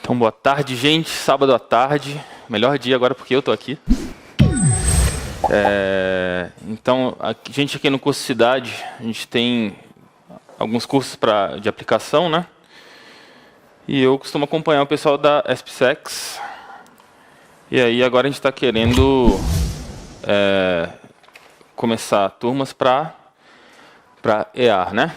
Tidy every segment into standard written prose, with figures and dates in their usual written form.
Então, boa tarde, gente. Sábado à tarde. Melhor dia agora porque eu estou aqui. Então, a gente aqui no curso Cidade, a gente tem alguns cursos de aplicação, né? E eu costumo acompanhar o pessoal da SPSEX. E aí agora a gente está querendo começar turmas para EAR, né?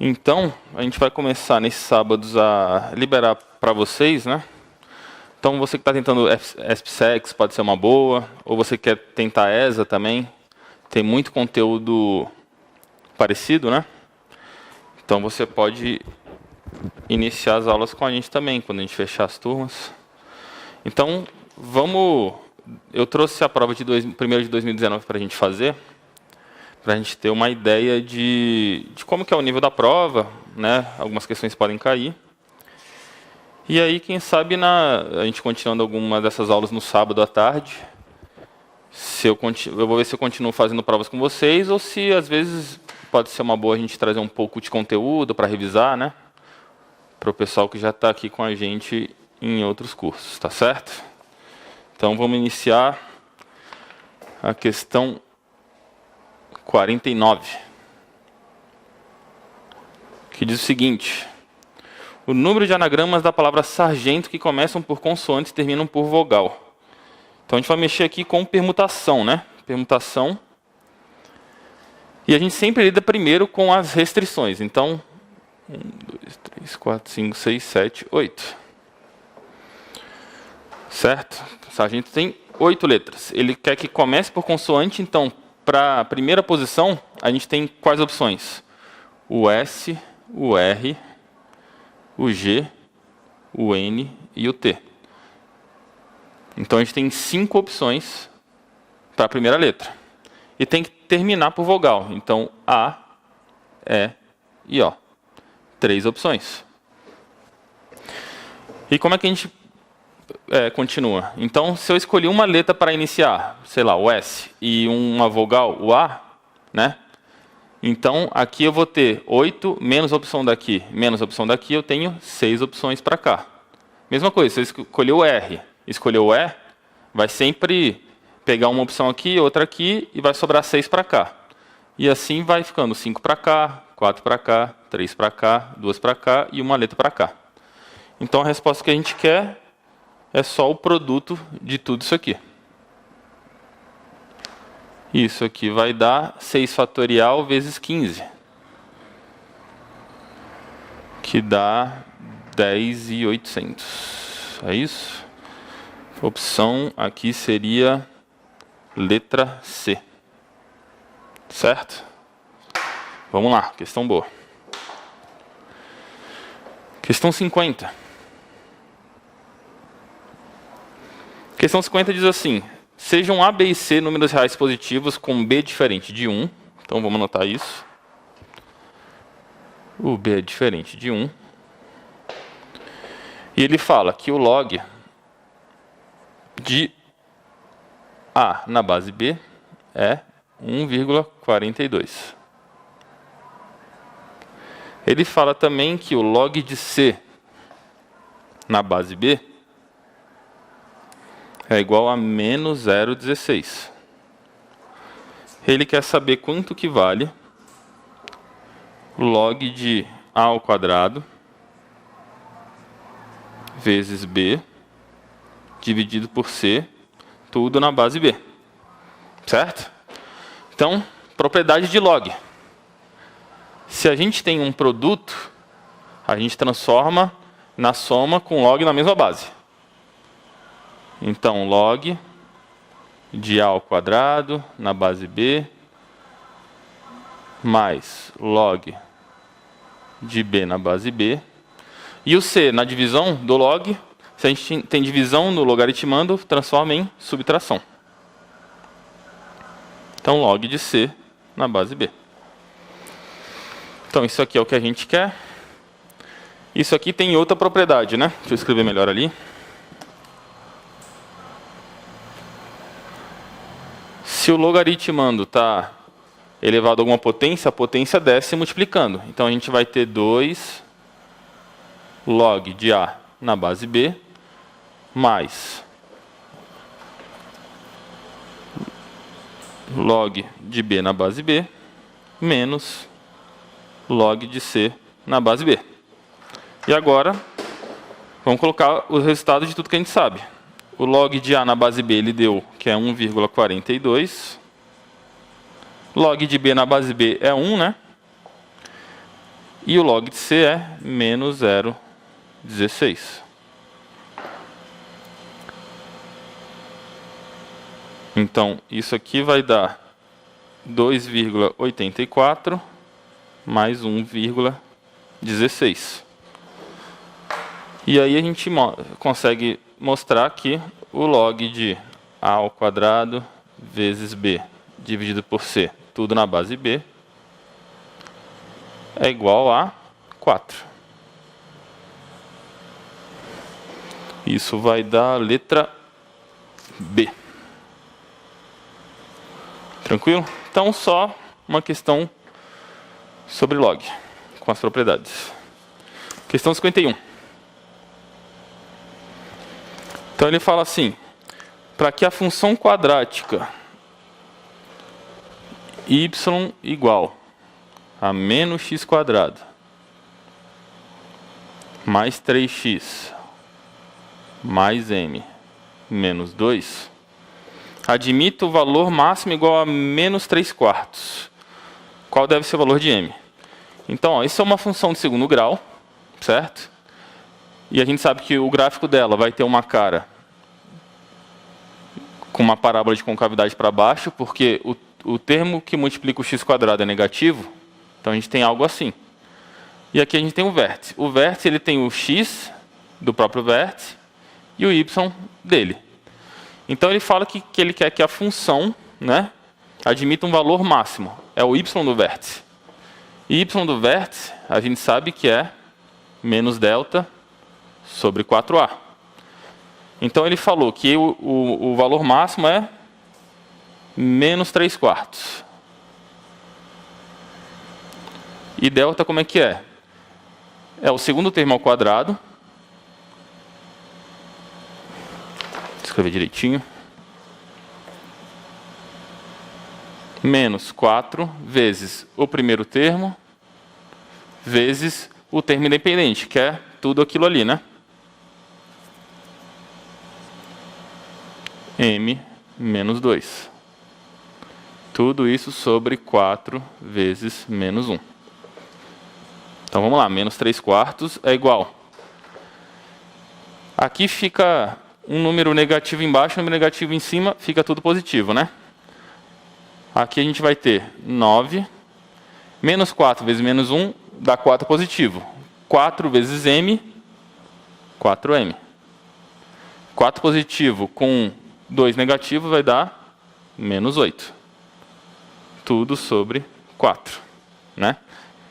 Então, a gente vai começar nesses sábados a liberar para vocês, né? Então, você que está tentando SPSEX pode ser uma boa, ou você quer tentar ESA também, tem muito conteúdo parecido, né? Então, você pode iniciar as aulas com a gente também, quando a gente fechar as turmas. Então, eu trouxe a prova de 1º de 2019 para a gente fazer, para a gente ter uma ideia de como que é o nível da prova, né? Algumas questões podem cair. E aí, quem sabe, a gente continuando alguma dessas aulas no sábado à tarde, eu vou ver se eu continuo fazendo provas com vocês, ou se, às vezes, pode ser uma boa a gente trazer um pouco de conteúdo para revisar, né? Para o pessoal que já está aqui com a gente em outros cursos, tá certo? Então, vamos iniciar a questão 49, que diz o seguinte: o número de anagramas da palavra sargento que começam por consoante e terminam por vogal. Então, a gente vai mexer aqui com permutação, né? Permutação. E a gente sempre lida primeiro com as restrições. Então, 1, 2, 3, 4, 5, 6, 7, 8. Certo? O sargento tem 8 letras. Ele quer que comece por consoante, então, para a primeira posição, a gente tem quais opções? O S, o R, o G, o N e o T. Então, a gente tem 5 opções para a primeira letra. E tem que terminar por vogal. Então, A, E e O. 3 opções. E como é que a gente continua? Então, se eu escolhi uma letra para iniciar, sei lá, o S, e uma vogal, o A, né? Então, aqui eu vou ter 8, menos a opção daqui, menos a opção daqui, eu tenho 6 opções para cá. Mesma coisa, se eu escolher o R, escolher o E, vai sempre pegar uma opção aqui, outra aqui, e vai sobrar 6 para cá. E assim vai ficando 5 para cá, 4 para cá, 3 para cá, 2 para cá e uma letra para cá. Então, a resposta que a gente quer é só o produto de tudo isso aqui. Isso aqui vai dar 6 fatorial vezes 15. Que dá 10.800. É isso? Opção aqui seria letra C. Certo? Vamos lá, questão boa. Questão 50. Questão 50 diz assim: sejam A, B e C números reais positivos com B diferente de 1. Então, vamos anotar isso. O B é diferente de 1. E ele fala que o log de A na base B é 1,42. Ele fala também que o log de C na base B é igual a menos 0,16. Ele quer saber quanto que vale log de A ao quadrado vezes B dividido por C, tudo na base B. Certo? Então, propriedade de log. Se a gente tem um produto, a gente transforma na soma com log na mesma base. Então, log de A ao quadrado na base B mais log de B na base B. E o C, na divisão do log, se a gente tem divisão no logaritmando, transforma em subtração. Então, log de C na base B. Então, isso aqui é o que a gente quer. Isso aqui tem outra propriedade, né? Deixa eu escrever melhor ali. Se o logaritmando está elevado a alguma potência, a potência desce multiplicando. Então, a gente vai ter 2 log de A na base B, mais log de B na base B, menos log de C na base B. E agora, vamos colocar os resultados de tudo que a gente sabe. O log de A na base B ele deu, que é 1,42. Log de B na base B é 1, né? E o log de C é menos 0,16. Então, isso aqui vai dar 2,84 mais 1,16. E aí a gente consegue mostrar que o log de A ao quadrado vezes B dividido por C, tudo na base B, é igual a 4. Isso vai dar a letra B. Tranquilo? Então, só uma questão sobre log, com as propriedades. Questão 51. Então, ele fala assim, para que a função quadrática y igual a menos x quadrado mais 3x mais m menos 2 admita o valor máximo igual a menos 3/4. Qual deve ser o valor de m? Então, ó, isso é uma função de segundo grau, certo? E a gente sabe que o gráfico dela vai ter uma cara com uma parábola de concavidade para baixo, porque o termo que multiplica o x quadrado é negativo, então a gente tem algo assim. E aqui a gente tem o vértice. O vértice ele tem o x do próprio vértice e o y dele. Então ele fala que ele quer que a função, né, admita um valor máximo. É o y do vértice. E y do vértice, a gente sabe que é menos delta sobre 4a. Então ele falou que o valor máximo é menos 3/4. E delta como é que é? É o segundo termo ao quadrado. Vou escrever direitinho. Menos 4 vezes o primeiro termo, vezes o termo independente, que é tudo aquilo ali, né? M menos 2. Tudo isso sobre 4 vezes menos 1. Então vamos lá, menos 3/4 é igual. Aqui fica um número negativo embaixo, um número negativo em cima, fica tudo positivo, né? Aqui a gente vai ter 9, menos 4 vezes menos 1 dá 4 positivo. 4 vezes m, 4m. 4 positivo com 2 negativo vai dar menos 8. Tudo sobre 4, né?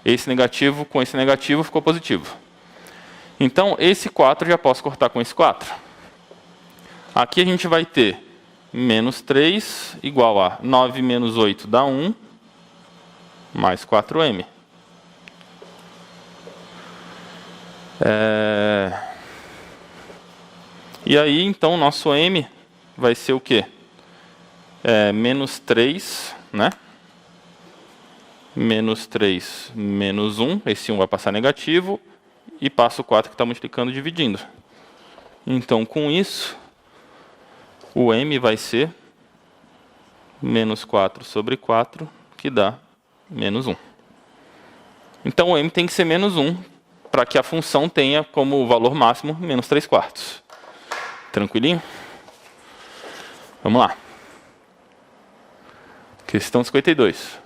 Esse negativo com esse negativo ficou positivo. Então, esse 4 já posso cortar com esse 4. Aqui a gente vai ter menos 3 igual a 9 menos 8 dá 1, mais 4m. E aí, então, nosso m vai ser o quê? Menos 3, né? Menos 3, menos 1. Esse 1 vai passar negativo. E passa o 4 que está multiplicando e dividindo. Então, com isso, o m vai ser menos 4 sobre 4, que dá menos 1. Então, o m tem que ser menos 1, para que a função tenha como valor máximo menos 3/4. Tranquilinho? Vamos lá. Questão 52.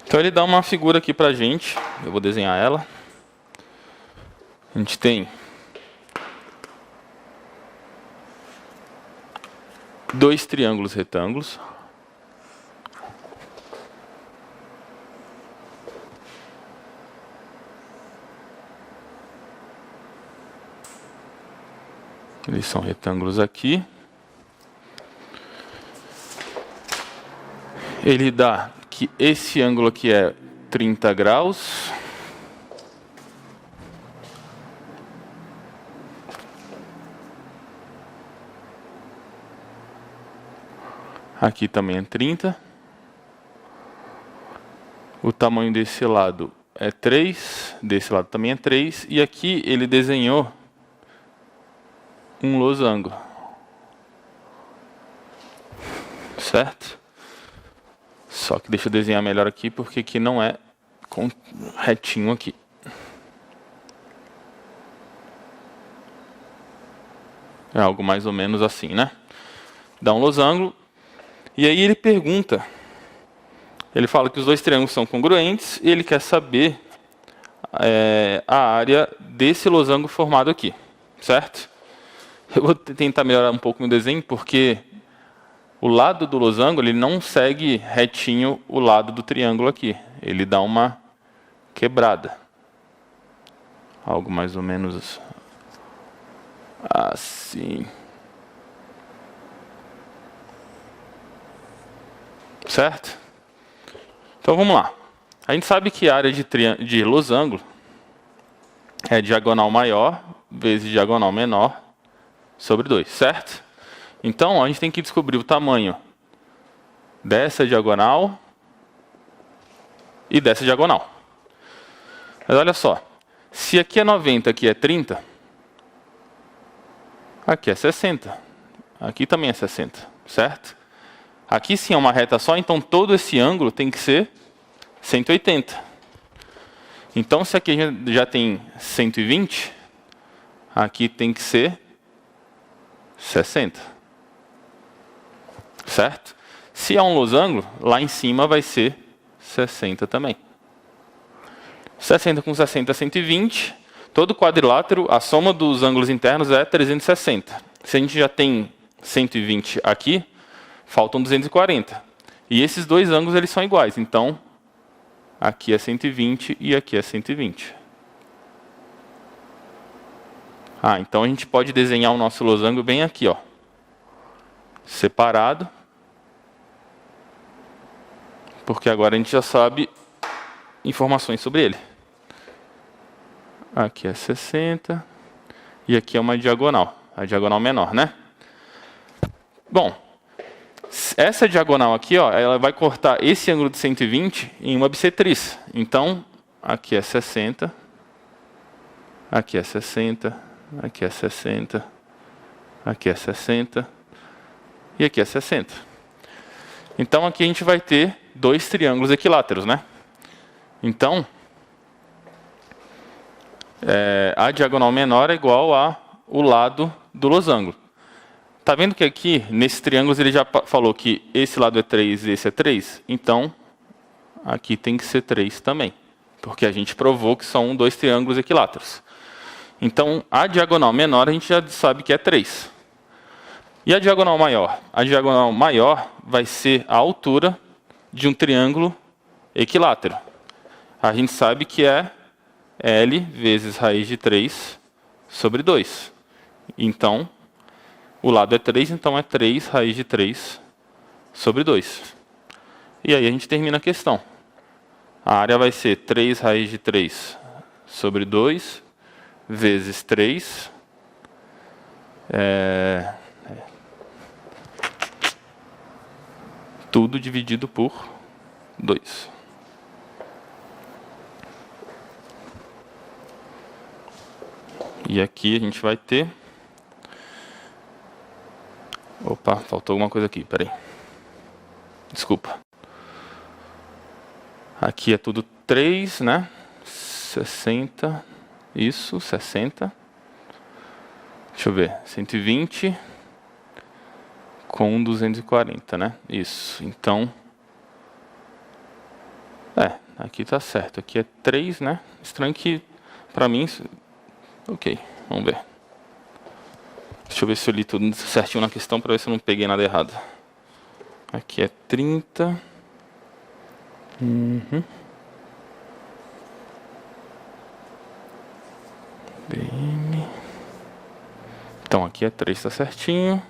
Então ele dá uma figura aqui para a gente, eu vou desenhar ela. A gente tem dois triângulos retângulos. Eles são retângulos aqui. Ele dá que esse ângulo aqui é 30 graus. Aqui também é 30. O tamanho desse lado é 3, desse lado também é 3. E aqui ele desenhou um losango. Certo? Só que deixa eu desenhar melhor aqui, porque aqui não é retinho aqui. É algo mais ou menos assim, né? Dá um losango. E aí ele pergunta. Ele fala que os dois triângulos são congruentes e ele quer saber a área desse losango formado aqui. Certo? Eu vou tentar melhorar um pouco o desenho, porque o lado do losango ele não segue retinho o lado do triângulo aqui. Ele dá uma quebrada. Algo mais ou menos assim. Certo? Então vamos lá. A gente sabe que a área de losango é diagonal maior vezes diagonal menor sobre 2, certo? Então a gente tem que descobrir o tamanho dessa diagonal e dessa diagonal. Mas olha só, se aqui é 90, aqui é 30, aqui é 60, aqui também é 60, certo? Aqui sim é uma reta só, então todo esse ângulo tem que ser 180. Então se aqui já tem 120, aqui tem que ser 60. Certo? Se é um losango, lá em cima vai ser 60 também. 60 com 60 é 120. Todo quadrilátero, a soma dos ângulos internos é 360. Se a gente já tem 120 aqui, faltam 240. E esses dois ângulos eles são iguais. Então, aqui é 120 e aqui é 120. Então a gente pode desenhar o nosso losango bem aqui, ó. Separado. Porque agora a gente já sabe informações sobre ele. Aqui é 60. E aqui é uma diagonal. A diagonal menor, né? Bom, essa diagonal aqui, ó, ela vai cortar esse ângulo de 120 em uma bissetriz. Então, aqui é 60. Aqui é 60. Aqui é 60. Aqui é 60. E aqui é 60. Então, aqui a gente vai ter dois triângulos equiláteros, né? Então, a diagonal menor é igual ao lado do losango. Tá vendo que aqui, nesses triângulos, ele já falou que esse lado é 3 e esse é 3? Então, aqui tem que ser 3 também. Porque a gente provou que são dois triângulos equiláteros. Então, a diagonal menor a gente já sabe que é 3. E a diagonal maior? A diagonal maior vai ser a altura de um triângulo equilátero. A gente sabe que é L vezes raiz de 3 sobre 2. Então, o lado é 3, então é 3 raiz de 3 sobre 2. E aí a gente termina a questão. A área vai ser 3 raiz de 3 sobre 2 vezes 3. Tudo dividido por 2. E aqui a gente vai ter... Opa, faltou alguma coisa aqui, peraí. Desculpa. Aqui é tudo 3, né? 60. Isso, 60. Deixa eu ver. 120 com 240, né? Isso. Então... aqui tá certo. Aqui é 3, né? Estranho que, pra mim... Ok, vamos ver. Deixa eu ver se eu li tudo certinho na questão para ver se eu não peguei nada errado. Aqui é 30. BM. Então aqui é 3, tá certinho.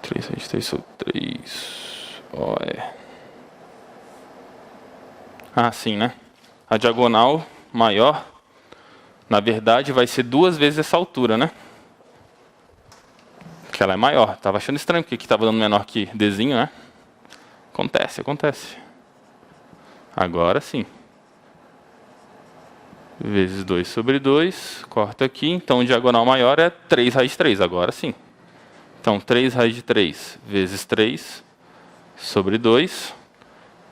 Três vezes 3 sobre 3. Sim, né? A diagonal maior, na verdade, vai ser 2 vezes essa altura, né? Porque ela é maior. Estava achando estranho, porque aqui estava dando menor que Dzinho, né? Acontece, acontece. Agora sim. Vezes 2 sobre 2. Corta aqui. Então, diagonal maior é 3 raiz de 3. Agora sim. Então, 3 raiz de 3 vezes 3 sobre 2.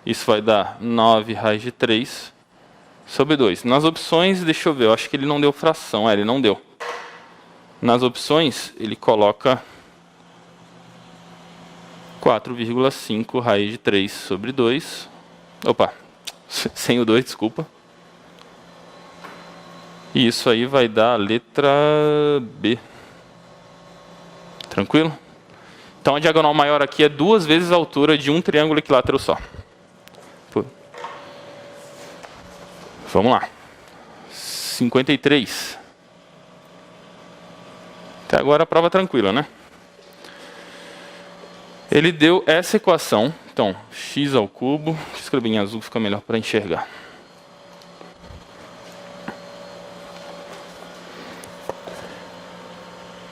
Isso vai dar 9 raiz de 3 sobre 2. Nas opções, deixa eu ver. Eu acho que ele não deu fração. Ele não deu. Nas opções, ele coloca 4,5 raiz de 3 sobre 2. Opa, sem o 2, desculpa. E isso aí vai dar a letra B. Tranquilo? Então a diagonal maior aqui é 2 vezes a altura de um triângulo equilátero só. Vamos lá. 53. Até agora a prova tranquila, né? Ele deu essa equação. Então, x ao cubo. Deixa eu escrever em azul, fica melhor para enxergar.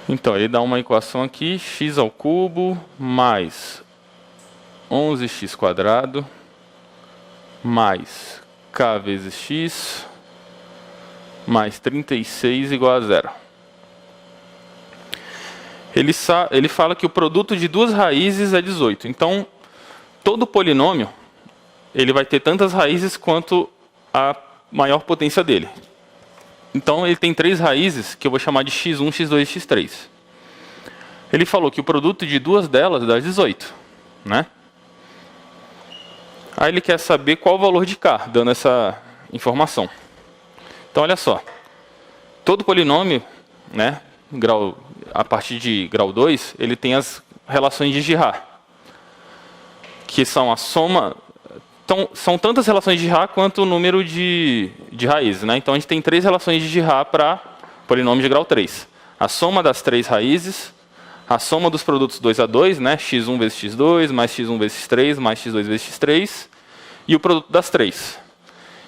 Então, ele dá uma equação aqui, x ao cubo mais 11x quadrado mais k vezes x mais 36 igual a 0. Ele fala que o produto de duas raízes é 18. Então, todo polinômio ele vai ter tantas raízes quanto a maior potência dele. Então, ele tem 3 raízes, que eu vou chamar de x1, x2 e x3. Ele falou que o produto de duas delas dá 18. Né? Aí ele quer saber qual o valor de k, dando essa informação. Então, olha só. Todo polinômio, né, a partir de grau 2, ele tem as relações de Girard, que são a soma... Então, são tantas relações de Girard quanto o número de raízes. Né? Então, a gente tem 3 relações de Girard para polinômio de grau 3. A soma das 3 raízes, a soma dos produtos 2 a 2, né? x1 vezes x2, mais x1 vezes x3, mais x2 vezes x3, e o produto das 3.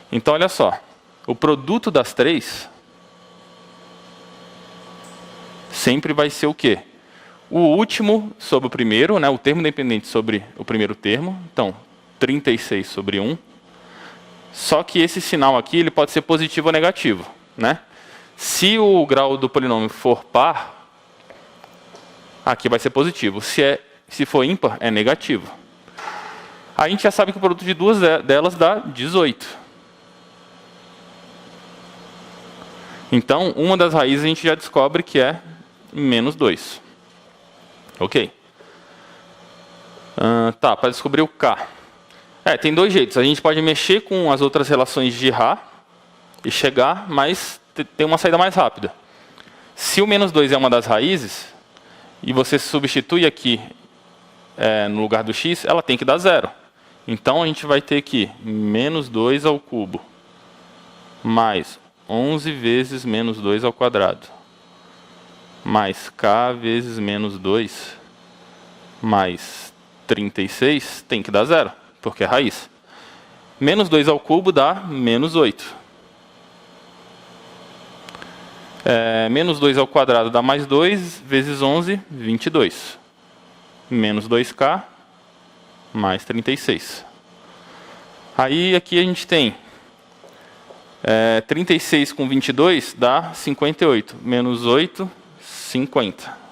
Então, olha só. O produto das 3 sempre vai ser o quê? O último sobre o primeiro, né? O termo dependente sobre o primeiro termo. Então, 36 sobre 1. Só que esse sinal aqui ele pode ser positivo ou negativo. Né? Se o grau do polinômio for par, aqui vai ser positivo. Se for ímpar, é negativo. A gente já sabe que o produto de duas delas dá 18. Então, uma das raízes a gente já descobre que é menos 2. Ok. Tá, para descobrir o k. Tem 2 jeitos. A gente pode mexer com as outras relações de Girard e chegar, mas tem uma saída mais rápida. Se o menos 2 é uma das raízes, e você substitui aqui no lugar do x, ela tem que dar 0. Então, a gente vai ter que menos 2 ao cubo mais 11 vezes menos 2 ao quadrado mais k vezes menos 2 mais 36 tem que dar 0, porque é raiz. Menos 2 ao cubo dá menos 8. Menos 2 ao quadrado dá mais 2, vezes 11, 22. Menos 2k, mais 36. Aí, aqui a gente tem 36 com 22 dá 58. Menos 8, 50.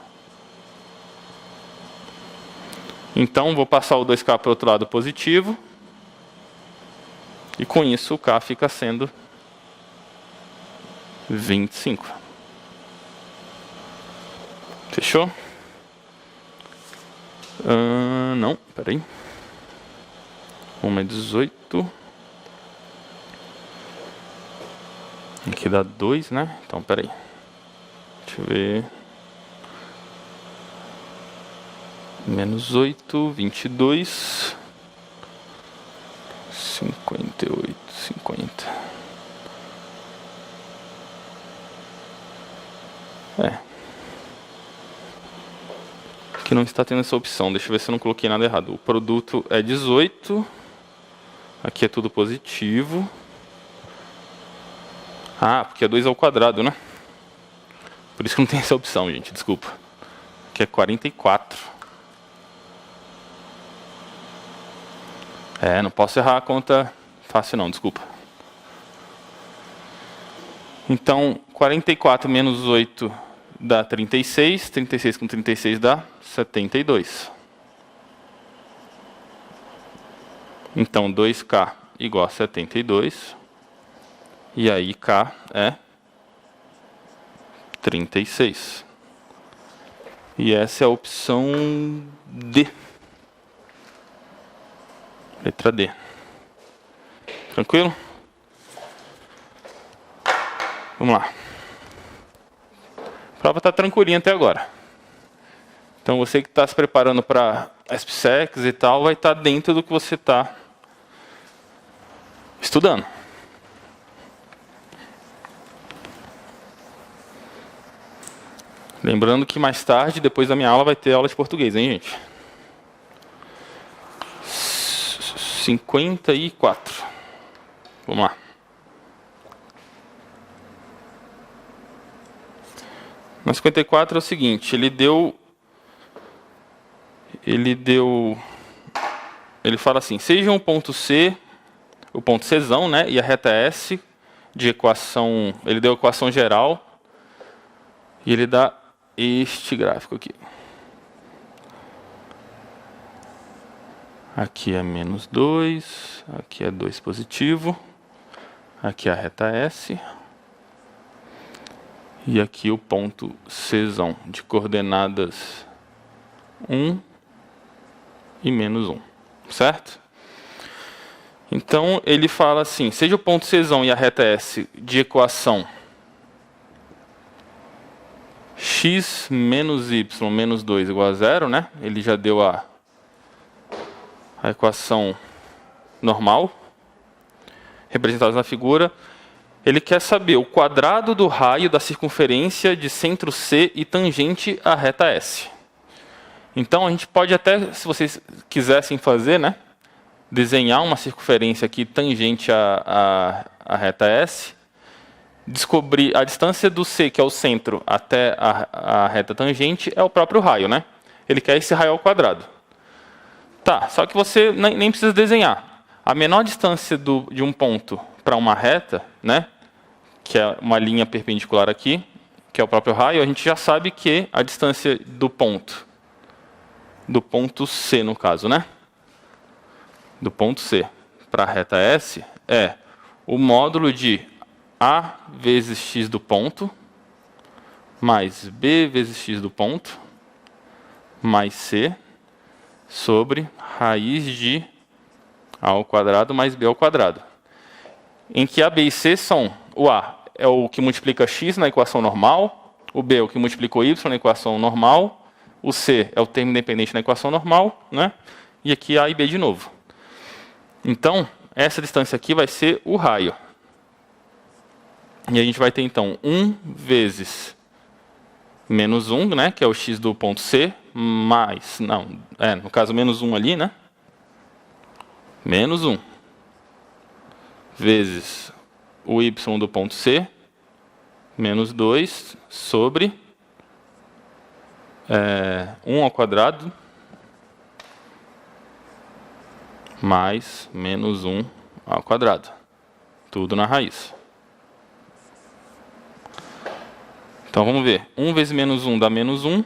Então, vou passar o 2k para o outro lado positivo. E com isso, o k fica sendo 25. Fechou? Não, peraí. Uma é 18. Aqui dá 2, né? Então, peraí. Deixa eu ver. Menos 8, 22. 58, 50. Aqui não está tendo essa opção. Deixa eu ver se eu não coloquei nada errado. O produto é 18. Aqui é tudo positivo. Porque é 2 ao quadrado, né? Por isso que não tem essa opção, gente. Desculpa. que é 44. Não posso errar a conta fácil não, desculpa. Então, 44 menos 8 dá 36. 36 com 36 dá 72. Então, 2K igual a 72. E aí, K é 36. E essa é a opção D. Letra D. Tranquilo? Vamos lá. A prova está tranquilinha até agora. Então, você que está se preparando para SPSEC e tal, vai estar dentro do que você está estudando. Lembrando que mais tarde, depois da minha aula, vai ter aula de português, hein, gente? 54. Vamos lá. No 54 é o seguinte, ele fala assim, seja um ponto C, o ponto Czão, né, e a reta S de equação, ele deu a equação geral, e ele dá este gráfico aqui. Aqui é menos 2, aqui é 2 positivo, aqui é a reta S, e aqui o ponto Czão de coordenadas 1 e menos 1, certo? Então, ele fala assim, seja o ponto Czão e a reta S de equação x menos y menos 2 igual a 0, né? Ele já deu a equação normal, representada na figura. Ele quer saber o quadrado do raio da circunferência de centro C e tangente à reta S. Então, a gente pode até, se vocês quisessem fazer, né, desenhar uma circunferência aqui tangente à reta S, descobrir a distância do C, que é o centro, até a reta tangente, é o próprio raio, né? Ele quer esse raio ao quadrado. Tá, só que você nem precisa desenhar. A menor distância de um ponto para uma reta, né, que é uma linha perpendicular aqui, que é o próprio raio, a gente já sabe que a distância do ponto C, no caso, né? Do ponto C para a reta S é o módulo de A vezes x do ponto, mais B vezes x do ponto, mais C, sobre raiz de A ao quadrado mais B ao quadrado. Em que A, B e C são, o A é o que multiplica x na equação normal, o B é o que multiplica o y na equação normal, o C é o termo independente na equação normal, né? E aqui A e B de novo. Então, essa distância aqui vai ser o raio. E a gente vai ter, então, 1 vezes menos 1, né, que é o x do ponto C, mais, no caso, menos 1 ali, né? Menos 1 vezes o y do ponto C, menos 2 sobre 1 ao quadrado mais menos 1 ao quadrado. Tudo na raiz. Então, vamos ver. 1 vezes menos 1 dá menos 1.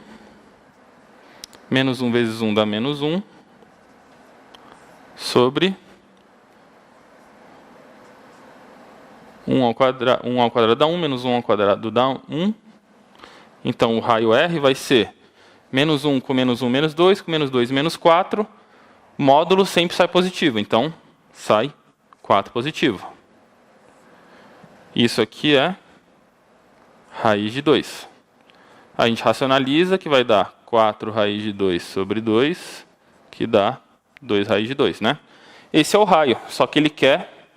Menos 1 vezes 1 dá menos 1. Sobre 1 ao quadrado dá 1, menos 1 ao quadrado dá 1. Então, o raio R vai ser menos 1 com menos 1, menos 2, com menos 2, menos 4. Módulo sempre sai positivo, então sai 4 positivo. Isso aqui é raiz de 2. A gente racionaliza, que vai dar 4 raiz de 2 sobre 2, que dá 2 raiz de 2, né? Esse é o raio, só que ele quer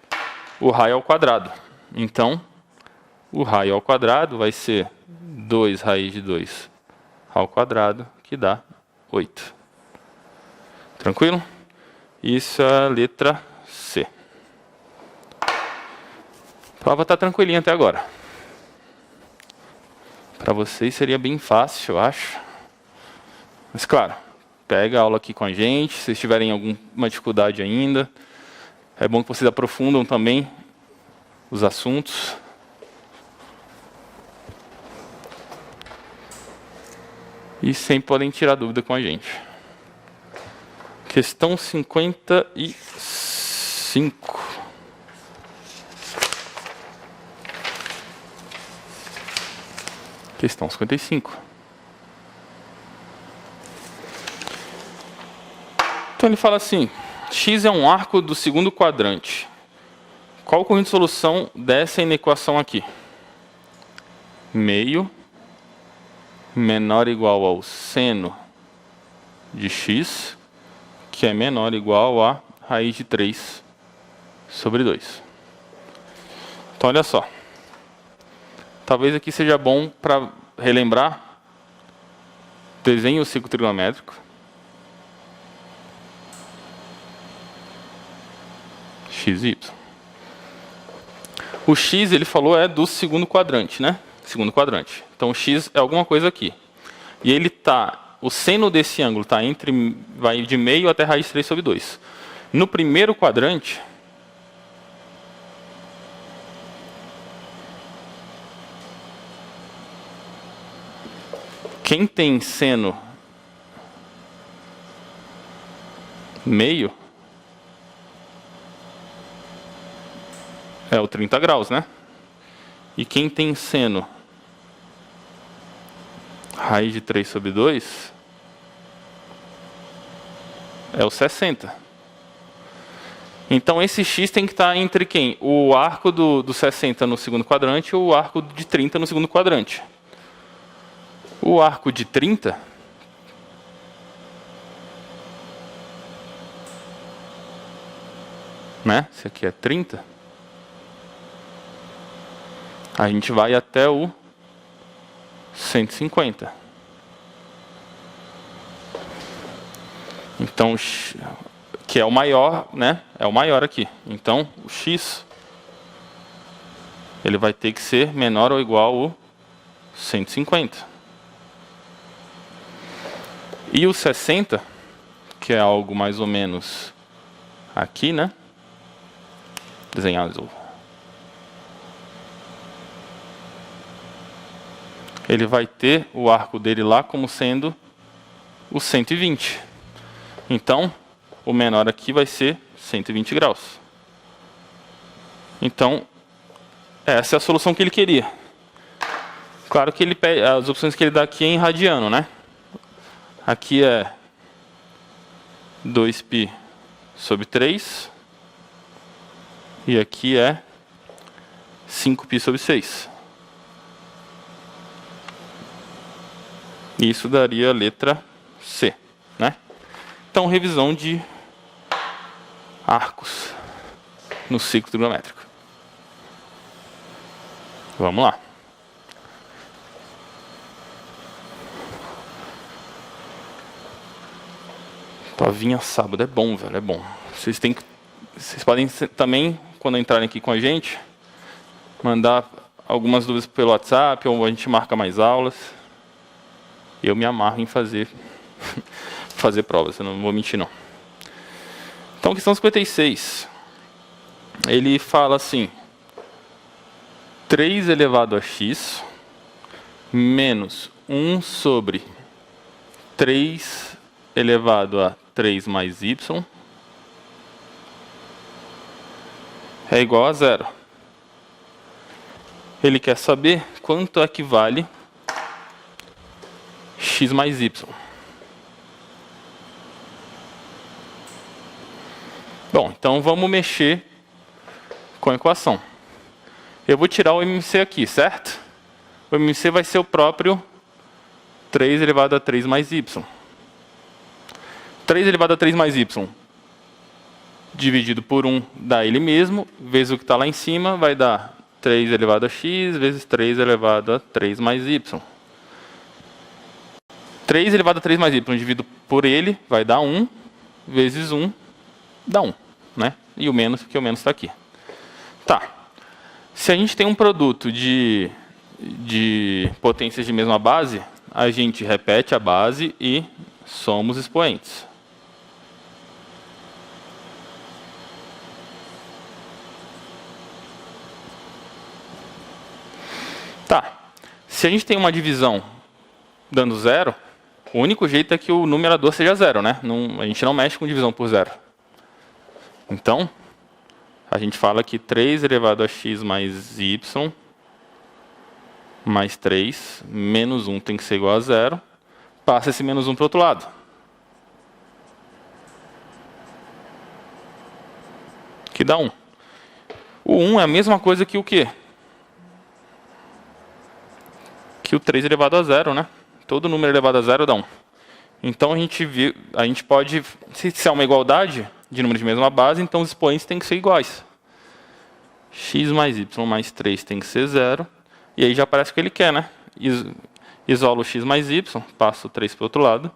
o raio ao quadrado. Então, o raio ao quadrado vai ser 2 raiz de 2 ao quadrado, que dá 8. Tranquilo? Isso é a letra C. A prova está tranquilinha até agora. Para vocês seria bem fácil, eu acho. Mas claro, pega a aula aqui com a gente, se vocês tiverem alguma dificuldade ainda. É bom que vocês aprofundam também os assuntos. E sempre podem tirar dúvida com a gente. Questão 55. Questão 55. Então ele fala assim: x é um arco do segundo quadrante. Qual o conjunto de solução dessa inequação aqui? Meio menor ou igual ao seno de x, que é menor ou igual a raiz de 3 sobre 2. Então, olha só. Talvez aqui seja bom para relembrar. Desenhe o ciclo trigonométrico. X e Y. O x, ele falou, é do segundo quadrante, né? Segundo quadrante. Então, o x é alguma coisa aqui. E ele tá, o seno desse ângulo está entre, vai de meio até raiz de 3 sobre 2. No primeiro quadrante, quem tem seno meio é o 30 graus, né? E quem tem seno raiz de 3 sobre 2 é o 60. Então, esse x tem que estar entre quem? O arco do 60 no segundo quadrante ou o arco de 30 no segundo quadrante. O arco de 30 né? Esse aqui é 30. A gente vai até o 150. Então, que é o maior, né? É o maior aqui. Então, o x ele vai ter que ser menor ou igual a 150. E o 60, que é algo mais ou menos aqui, né? Desenhar azul. Ele vai ter o arco dele lá como sendo o 120. Então, o menor aqui vai ser 120 graus. Então, essa é a solução que ele queria. Claro que ele pede, as opções que ele dá aqui é em radiano, né? Aqui é 2π sobre 3. E aqui é 5π sobre 6. Isso daria a letra C, né? Então, revisão de arcos no ciclo trigonométrico. Vamos lá. Provinha sábado é bom, velho, é bom. Vocês podem também, quando entrarem aqui com a gente, mandar algumas dúvidas pelo WhatsApp, ou a gente marca mais aulas. Eu me amarro em fazer provas, eu não vou mentir não. Então, questão 56. Ele fala assim: 3 elevado a x menos 1 sobre 3 elevado a 3 mais y é igual a 0. Ele quer saber quanto equivale x mais y. Bom, então vamos mexer com a equação. Eu vou tirar o MC aqui, certo? O MC vai ser o próprio 3 elevado a 3 mais y. 3 elevado a 3 mais y dividido por 1 dá ele mesmo, vezes o que está lá em cima, vai dar 3 elevado a x vezes 3 elevado a 3 mais y. 3 elevado a 3 mais y dividido por ele vai dar 1, vezes 1 dá 1, né? E o menos, porque o menos está aqui. Tá. Se a gente tem um produto de potências de mesma base, a gente repete a base e somos expoentes. Tá. Se a gente tem uma divisão dando zero, o único jeito é que o numerador seja zero, né? A gente não mexe com divisão por zero. Então, a gente fala que 3 elevado a x mais y mais 3 menos 1 tem que ser igual a zero. Passa esse menos 1 para o outro lado. Que dá 1. O 1 é a mesma coisa que o quê? Que o 3 elevado a zero, né? Todo número elevado a zero dá 1. Então a gente pode, se é uma igualdade de números de mesma base, então os expoentes têm que ser iguais. X mais y mais 3 tem que ser 0. E aí já aparece o que ele quer, né? Isolo x mais y, passo o 3 para o outro lado.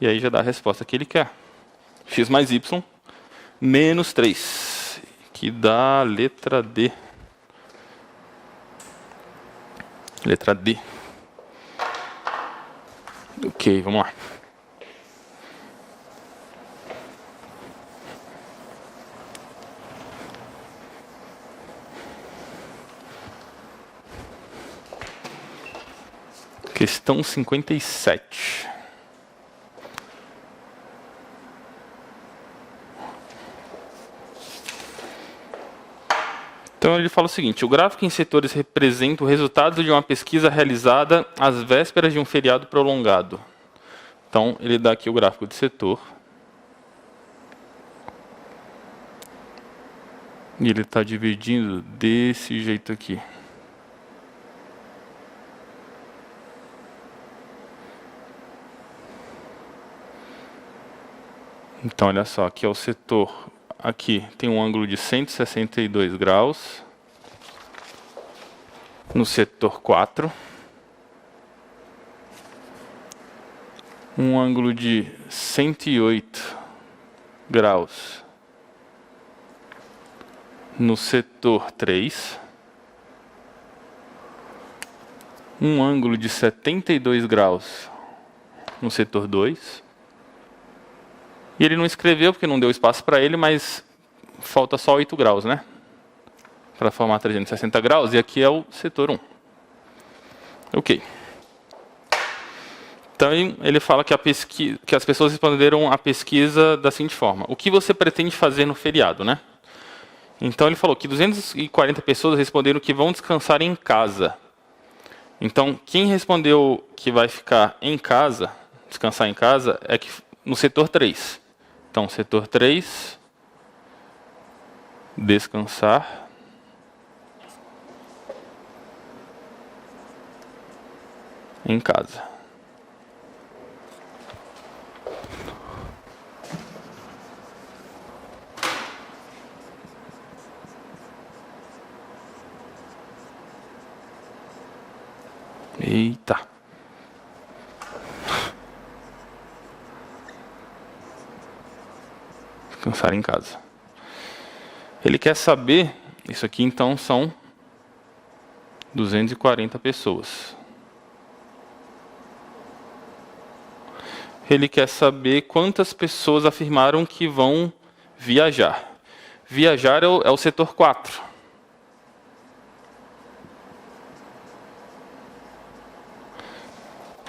E aí já dá a resposta que ele quer. X mais y menos 3, que dá a letra D. Letra D. Ok, vamos lá. Questão 57. Então ele fala o seguinte: o gráfico em setores representa o resultado de uma pesquisa realizada às vésperas de um feriado prolongado. Então ele dá aqui o gráfico de setor. E ele está dividindo desse jeito aqui. Então olha só, aqui é o setor. Aqui tem um ângulo de 162 graus, no setor 4. Um ângulo de 108 graus, no setor 3. Um ângulo de 72 graus, no setor 2. E ele não escreveu porque não deu espaço para ele, mas falta só 8 graus, né? Para formar 360 graus, e aqui é o setor 1. Ok. Então ele fala que as pessoas responderam a pesquisa da seguinte forma: o que você pretende fazer no feriado, né? Então ele falou que 240 pessoas responderam que vão descansar em casa. Então quem respondeu que vai ficar em casa, descansar em casa, é que no setor 3. Então, setor 3, descansar. Em casa. Eita. Descansar em casa. Ele quer saber, isso aqui então são 240 pessoas. Ele quer saber quantas pessoas afirmaram que vão viajar. Viajar é o setor 4.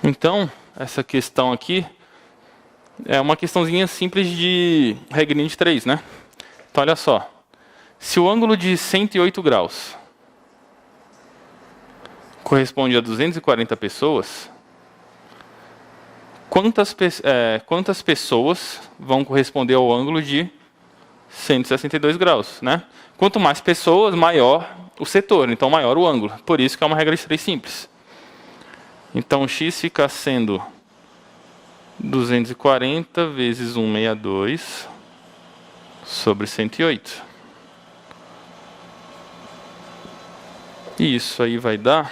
Então, essa questão aqui é uma questãozinha simples de regrinha de 3, né? Então, olha só. Se o ângulo de 108 graus corresponde a 240 pessoas, quantas pessoas vão corresponder ao ângulo de 162 graus, né? Quanto mais pessoas, maior o setor, então maior o ângulo. Por isso que é uma regra de 3 simples. Então, x fica sendo 240 vezes 162 sobre 108. E isso aí vai dar...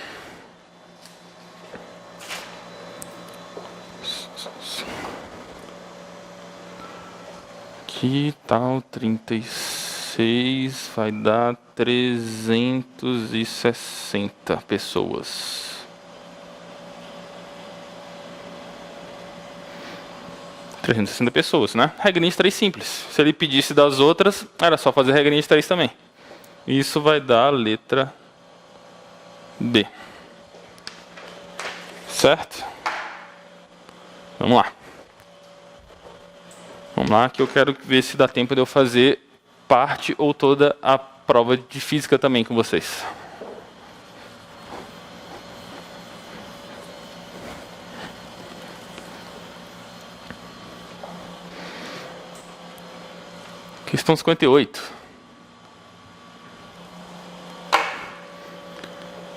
Que tal 36 vai dar 360 pessoas. 360 pessoas, né? Regrinha de 3 simples. Se ele pedisse das outras, era só fazer regrinha de 3 também. Isso vai dar a letra D. Certo? Vamos lá. Vamos lá, que eu quero ver se dá tempo de eu fazer parte ou toda a prova de física também com vocês. Questão 58.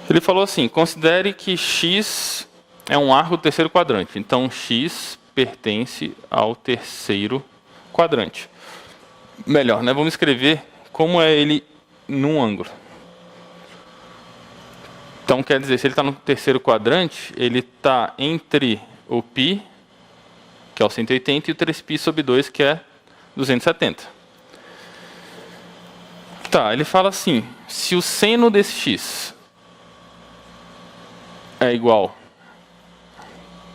Ele falou assim, considere que X é um arco do terceiro quadrante. Então, X pertence ao terceiro quadrante. Melhor, né? Vamos escrever como é ele num ângulo. Então, quer dizer, se ele está no terceiro quadrante, ele está entre o π, que é o 180, e o 3π sobre 2, que é 270. Tá, ele fala assim, se o seno desse x é igual...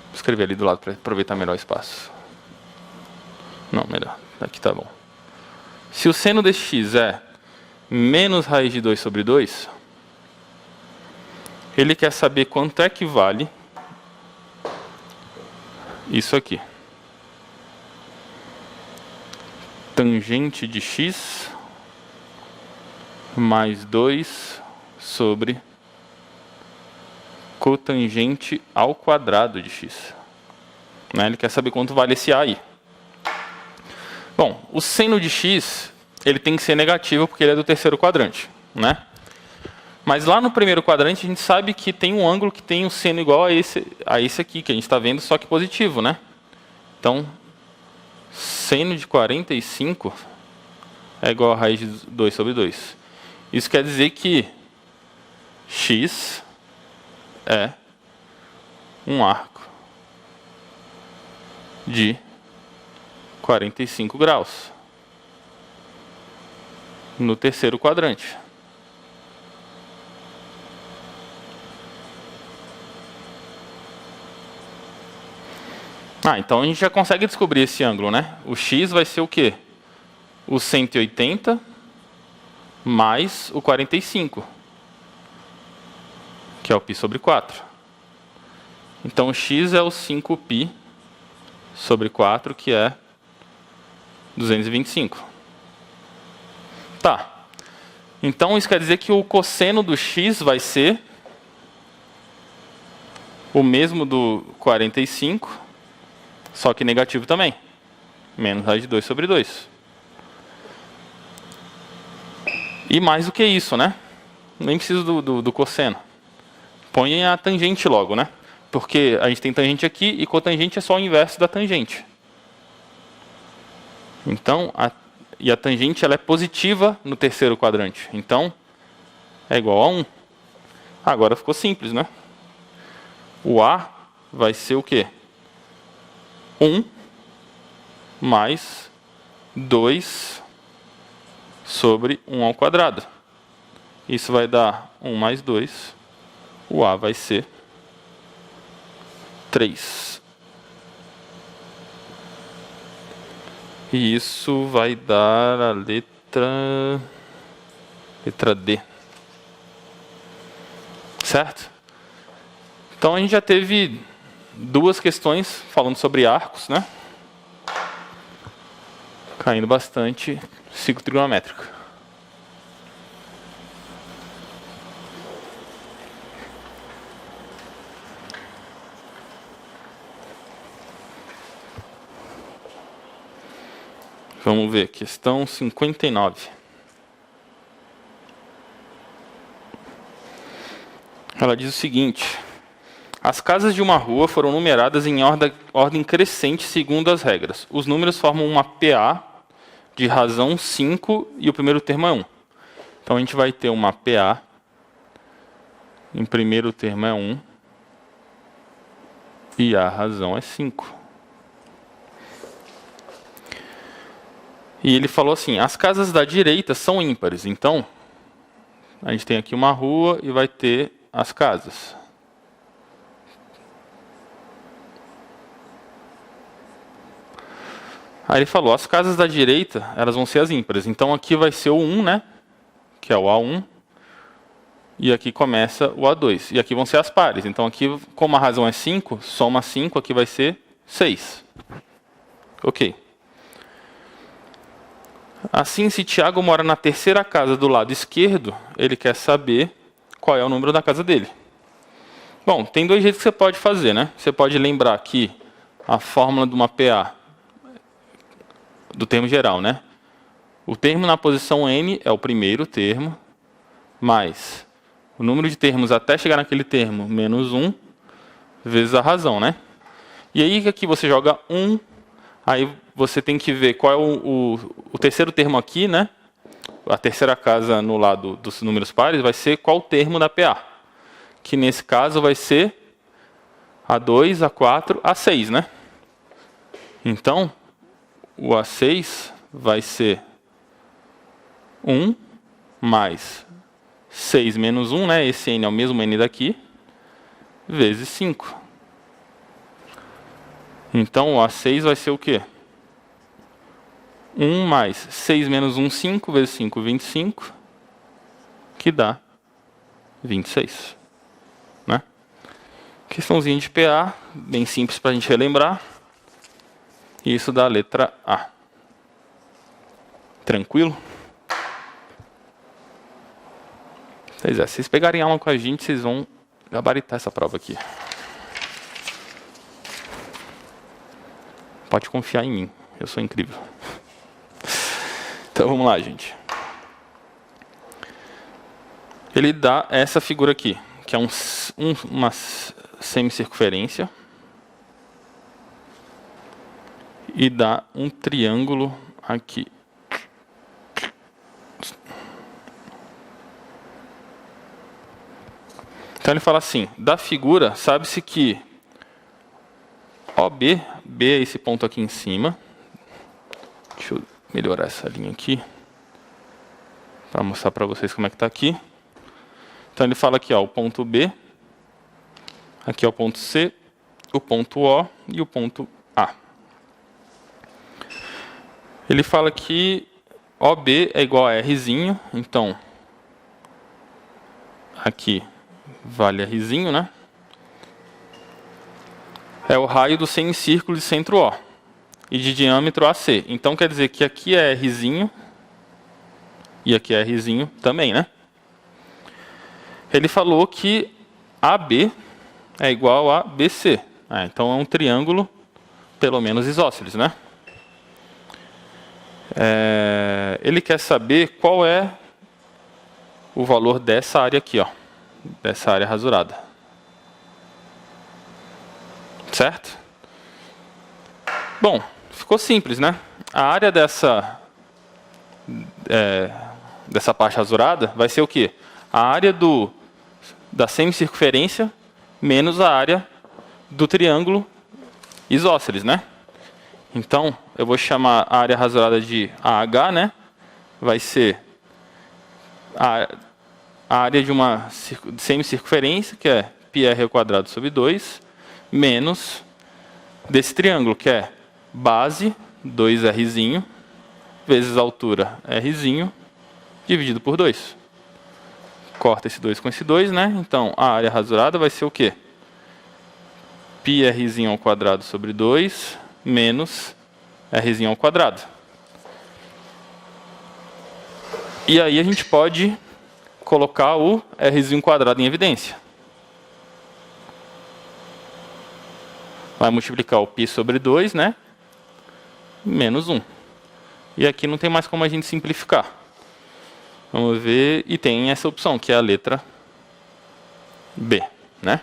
Vou escrever ali do lado para aproveitar melhor o espaço. Não, melhor. Aqui tá bom. Se o seno desse x é menos raiz de 2 sobre 2, ele quer saber quanto é que vale isso aqui. Tangente de x mais 2 sobre cotangente ao quadrado de x. Né? Ele quer saber quanto vale esse a aí. Bom, o seno de x, ele tem que ser negativo porque ele é do terceiro quadrante, né? Mas lá no primeiro quadrante a gente sabe que tem um ângulo que tem um seno igual a esse aqui, que a gente está vendo, só que positivo, né? Então, seno de 45 é igual a raiz de 2 sobre 2. Isso quer dizer que x é um arco de 45 graus no terceiro quadrante. Então a gente já consegue descobrir esse ângulo, né? O x vai ser o quê? O 180 mais o 45, que é o π sobre 4. Então o x é o 5π sobre 4, que é 225. Tá. Então isso quer dizer que o cosseno do x vai ser o mesmo do 45, só que negativo também. Menos raiz de 2 sobre 2. E mais do que isso, né? Nem preciso do cosseno. Põe a tangente logo, né? Porque a gente tem tangente aqui e cotangente é só o inverso da tangente. Então, a tangente ela é positiva no terceiro quadrante. Então, é igual a 1. Agora ficou simples, né? O A vai ser o quê? 1 mais 2 sobre 1 ao quadrado. Isso vai dar 1 mais 2. O A vai ser 3. E isso vai dar a letra D. Certo? Então a gente já teve duas questões falando sobre arcos, né? Caindo bastante ciclo trigonométrico. Vamos ver, questão 59. Ela diz o seguinte: as casas de uma rua foram numeradas em ordem crescente segundo as regras. Os números formam uma PA de razão 5 e o primeiro termo é 1. Então a gente vai ter uma PA, em primeiro termo é 1 e a razão é 5. E ele falou assim, as casas da direita são ímpares. Então, a gente tem aqui uma rua e vai ter as casas. Aí ele falou, as casas da direita, elas vão ser as ímpares. Então aqui vai ser o 1, né? Que é o A1. E aqui começa o A2. E aqui vão ser as pares. Então aqui, como a razão é 5, soma 5, aqui vai ser 6. Ok. Assim, se Tiago mora na terceira casa do lado esquerdo, ele quer saber qual é o número da casa dele. Bom, tem dois jeitos que você pode fazer, né? Você pode lembrar aqui a fórmula de uma PA do termo geral, né? O termo na posição n é o primeiro termo, mais o número de termos até chegar naquele termo, menos 1, vezes a razão, né? E aí aqui você joga 1, aí você tem que ver qual é o terceiro termo aqui, né? A terceira casa no lado dos números pares vai ser qual termo da PA. Que nesse caso vai ser A2, A4, A6, né? Então, o A6 vai ser 1 mais 6 menos 1, né? Esse n é o mesmo n daqui, vezes 5. Então, o A6 vai ser o quê? 1 mais 6 menos 1, 5, vezes 5, 25, que dá 26. Né? Questãozinha de PA, bem simples para a gente relembrar. Isso dá a letra A. Tranquilo? Pois é, se vocês pegarem aula com a gente, vocês vão gabaritar essa prova aqui. Pode confiar em mim, eu sou incrível. Então vamos lá, gente. Ele dá essa figura aqui, que é uma semicircunferência. E dá um triângulo aqui. Então ele fala assim, da figura, sabe-se que OB, B é esse ponto aqui em cima. Deixa eu melhorar essa linha aqui, para mostrar para vocês como é que está aqui. Então ele fala aqui, ó, o ponto B, aqui é o ponto C, o ponto O e o ponto A. Ele fala que OB é igual a Rzinho, então aqui vale Rzinho, né? É o raio do semicírculo de centro O e de diâmetro AC. Então quer dizer que aqui é Rzinho e aqui é Rzinho também, né? Ele falou que AB é igual a BC. Então é um triângulo, pelo menos isósceles, né? Ele quer saber qual é o valor dessa área aqui, ó, dessa área rasurada. Certo? Bom, ficou simples, né? A área dessa parte rasurada vai ser o quê? A área da semicircunferência menos a área do triângulo isósceles, né? Então, eu vou chamar a área rasurada de AH, né? Vai ser a área de uma semicircunferência, que é πr ao quadrado sobre 2, menos desse triângulo, que é base, 2rzinho, vezes altura, rzinho, dividido por 2. Corta esse 2 com esse 2, né? Então, a área rasurada vai ser o quê? πrzinho ao quadrado sobre 2, menos rzinho ao quadrado. E aí a gente pode colocar o rzinho quadrado em evidência. Vai multiplicar o π sobre 2, né? Menos 1. E aqui não tem mais como a gente simplificar. Vamos ver, e tem essa opção, que é a letra B, né?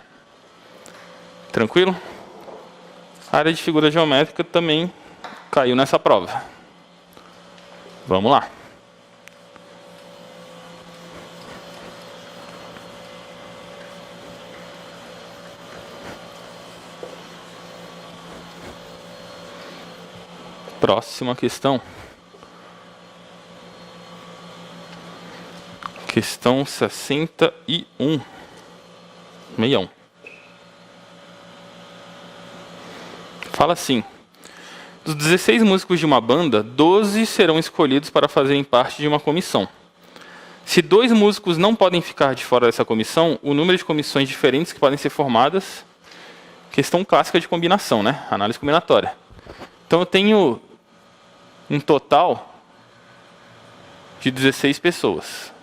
Tranquilo? A área de figura geométrica também caiu nessa prova. Vamos lá. Próxima questão. Questão 61. 61. Fala assim. Dos 16 músicos de uma banda, 12 serão escolhidos para fazerem parte de uma comissão. Se 2 músicos não podem ficar de fora dessa comissão, o número de comissões diferentes que podem ser formadas, questão clássica de combinação, né? Análise combinatória. Então eu tenho um total de 16 pessoas.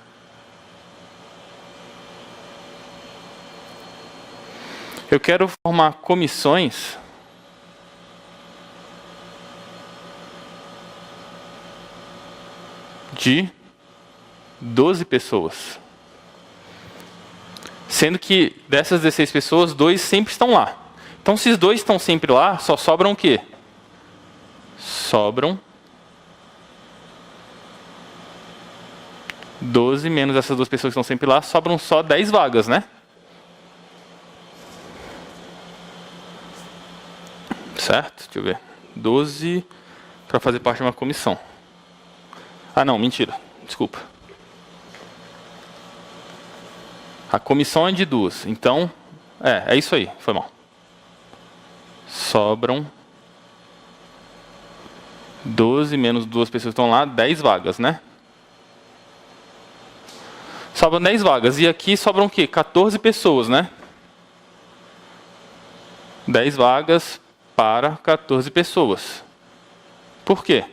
Eu quero formar comissões de 12 pessoas. Sendo que dessas 16 pessoas, 2 sempre estão lá. Então, se os 2 estão sempre lá, só sobram o quê? Sobram 12 menos essas 2 pessoas que estão sempre lá, sobram só 10 vagas, né? Certo? Deixa eu ver. 12 para fazer parte de uma comissão. Ah, não, mentira. Desculpa. A comissão é de 2. Então, é isso aí. Foi mal. Sobram 12 menos 2 pessoas que estão lá, 10 vagas, né? Sobram 10 vagas. E aqui sobram o quê? 14 pessoas, né? 10 vagas para 14 pessoas. Por quê?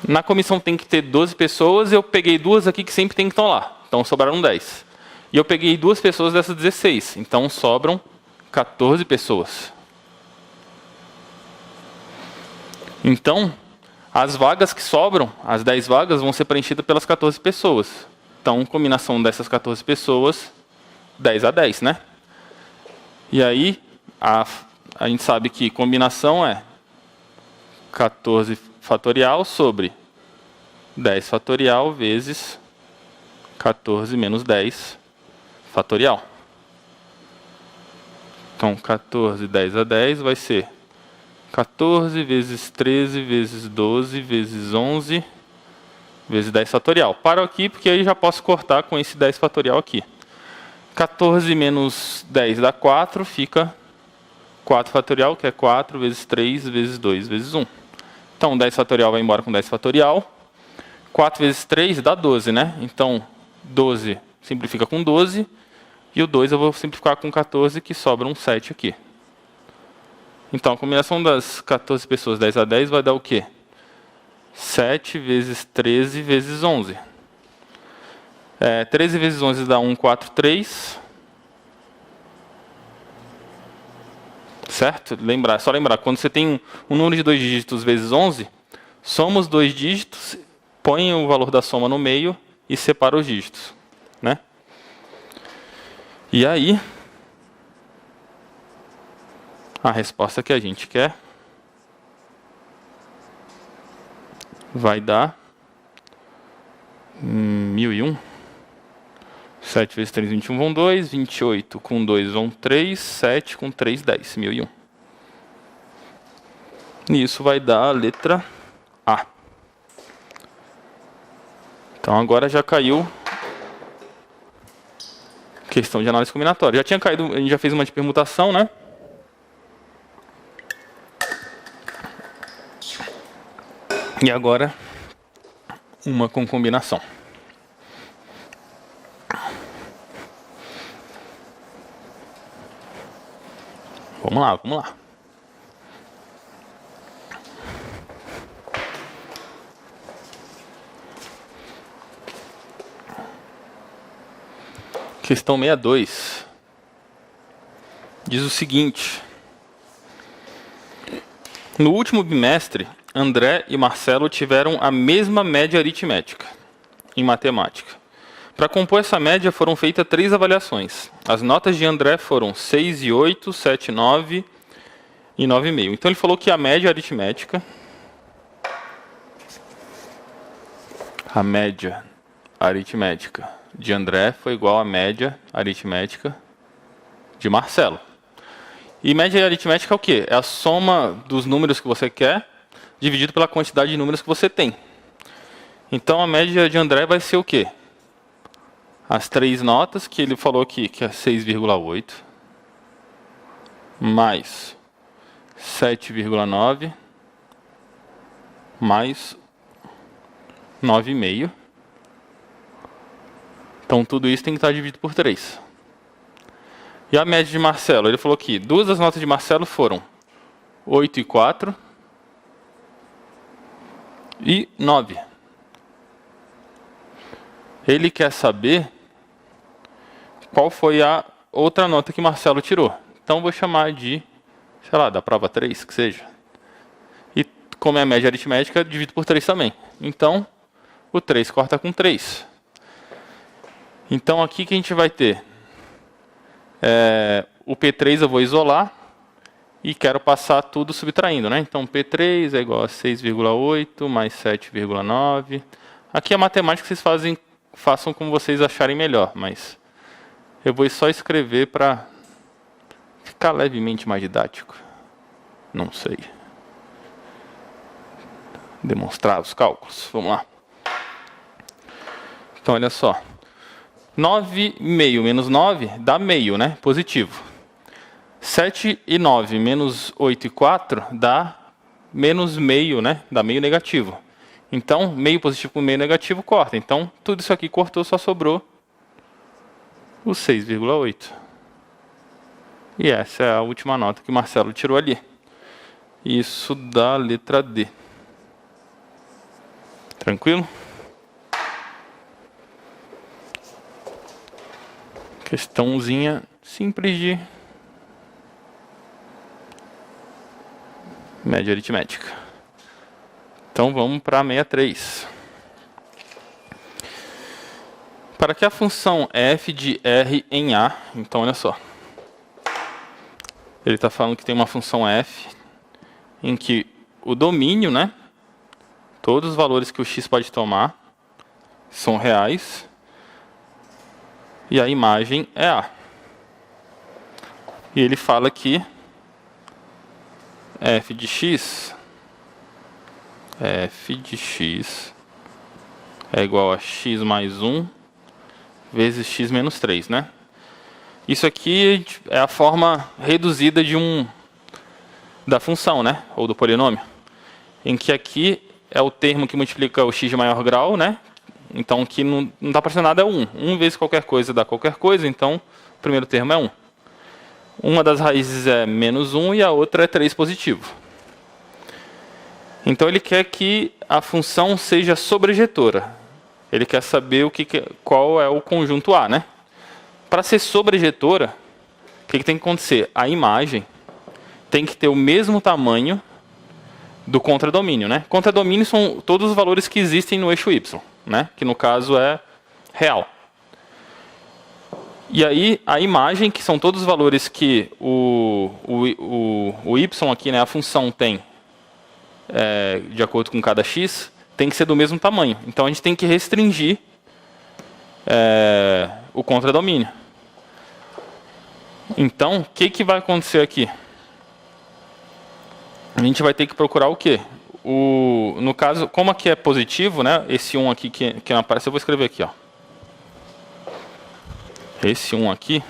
Na comissão tem que ter 12 pessoas, eu peguei 2 aqui que sempre tem que estar lá. Então sobraram 10. E eu peguei 2 pessoas dessas 16. Então sobram 14 pessoas. Então, as vagas que sobram, as 10 vagas, vão ser preenchidas pelas 14 pessoas. Então, combinação dessas 14 pessoas, 10 a 10, né? E aí, a gente sabe que combinação é 14 fatorial sobre 10 fatorial vezes 14 menos 10 fatorial. Então, 14, 10 a 10 vai ser 14 vezes 13 vezes 12 vezes 11 vezes 10 fatorial. Paro aqui porque aí já posso cortar com esse 10 fatorial aqui. 14 menos 10 dá 4, fica 4 fatorial, que é 4 vezes 3 vezes 2 vezes 1. Então, 10 fatorial vai embora com 10 fatorial. 4 vezes 3 dá 12, né? Então, 12 simplifica com 12. E o 2 eu vou simplificar com 14, que sobra um 7 aqui. Então, a combinação das 14 pessoas, 10 a 10, vai dar o quê? 7 vezes 13 vezes 11. 13 vezes 11 dá 1, 4, 3. Certo? Só lembrar, quando você tem um número de 2 dígitos vezes 11, soma os 2 dígitos, põe o valor da soma no meio e separa os dígitos. Né? E aí, a resposta que a gente quer vai dar 1001. 7 vezes 3, 21 vão 2, 28 com 2 vão 3, 7 com 3, 10, 1001. E isso vai dar a letra A. Então agora já caiu questão de análise combinatória. Já tinha caído, a gente já fez uma de permutação, né? E agora uma com combinação. Vamos lá, vamos lá. Questão 62. Diz o seguinte: no último bimestre, André e Marcelo tiveram a mesma média aritmética em matemática. Para compor essa média foram feitas 3 avaliações. As notas de André foram 6,8, 7,9 e 9,5. Então ele falou que a média aritmética, de André foi igual à média aritmética de Marcelo. E média aritmética é o quê? É a soma dos números que você quer dividido pela quantidade de números que você tem. Então a média de André vai ser o quê? As 3 notas que ele falou aqui, que é 6,8, mais 7,9 mais 9,5. Então, tudo isso tem que estar dividido por 3. E a média de Marcelo? Ele falou que duas das notas de Marcelo foram 8,4 e 9. Ele quer saber qual foi a outra nota que Marcelo tirou. Então, vou chamar de, sei lá, da prova 3, que seja. E como é a média aritmética, divido por 3 também. Então, o 3 corta com 3. Então, aqui que a gente vai ter o P3 eu vou isolar e quero passar tudo subtraindo, né? Então, P3 é igual a 6,8 mais 7,9. Aqui a matemática vocês façam como vocês acharem melhor, mas eu vou só escrever para ficar levemente mais didático. Não sei. Demonstrar os cálculos. Vamos lá. Então, olha só. 9,5 menos 9 dá meio, né? Positivo. 7 e 9 menos 8 e 4 dá menos meio, né? Dá meio negativo. Então, meio positivo com meio negativo corta. Então, tudo isso aqui cortou, só sobrou o 6,8. E essa é a última nota que o Marcelo tirou ali. Isso dá a letra D. Tranquilo? Questãozinha simples de média aritmética. Então vamos para a 63. Para que a função f de R em A, então olha só. Ele está falando que tem uma função f em que o domínio, né? Todos os valores que o x pode tomar são reais. E a imagem é A. E ele fala que f de x é igual a x mais 1 vezes x menos 3, né? Isso aqui é a forma reduzida da função, né? Ou do polinômio. Em que aqui é o termo que multiplica o x de maior grau, né? Então, aqui não está aparecendo nada, é 1. 1 vezes qualquer coisa dá qualquer coisa, então o primeiro termo é 1. Uma das raízes é menos 1 e a outra é 3 positivo. Então, ele quer que a função seja sobrejetora. Ele quer saber qual é o conjunto A, né? Para ser sobrejetora, o que tem que acontecer? A imagem tem que ter o mesmo tamanho do contradomínio, né? Contradomínio são todos os valores que existem no eixo y, né? Que no caso é real. E aí a imagem, que são todos os valores que o y aqui, né, a função tem de acordo com cada x, tem que ser do mesmo tamanho. Então a gente tem que restringir o contradomínio. Então, o que vai acontecer aqui? A gente vai ter que procurar o quê? No caso, como aqui é positivo, né? Esse 1 aqui que não aparece, eu vou escrever aqui, ó. Esse 1 aqui.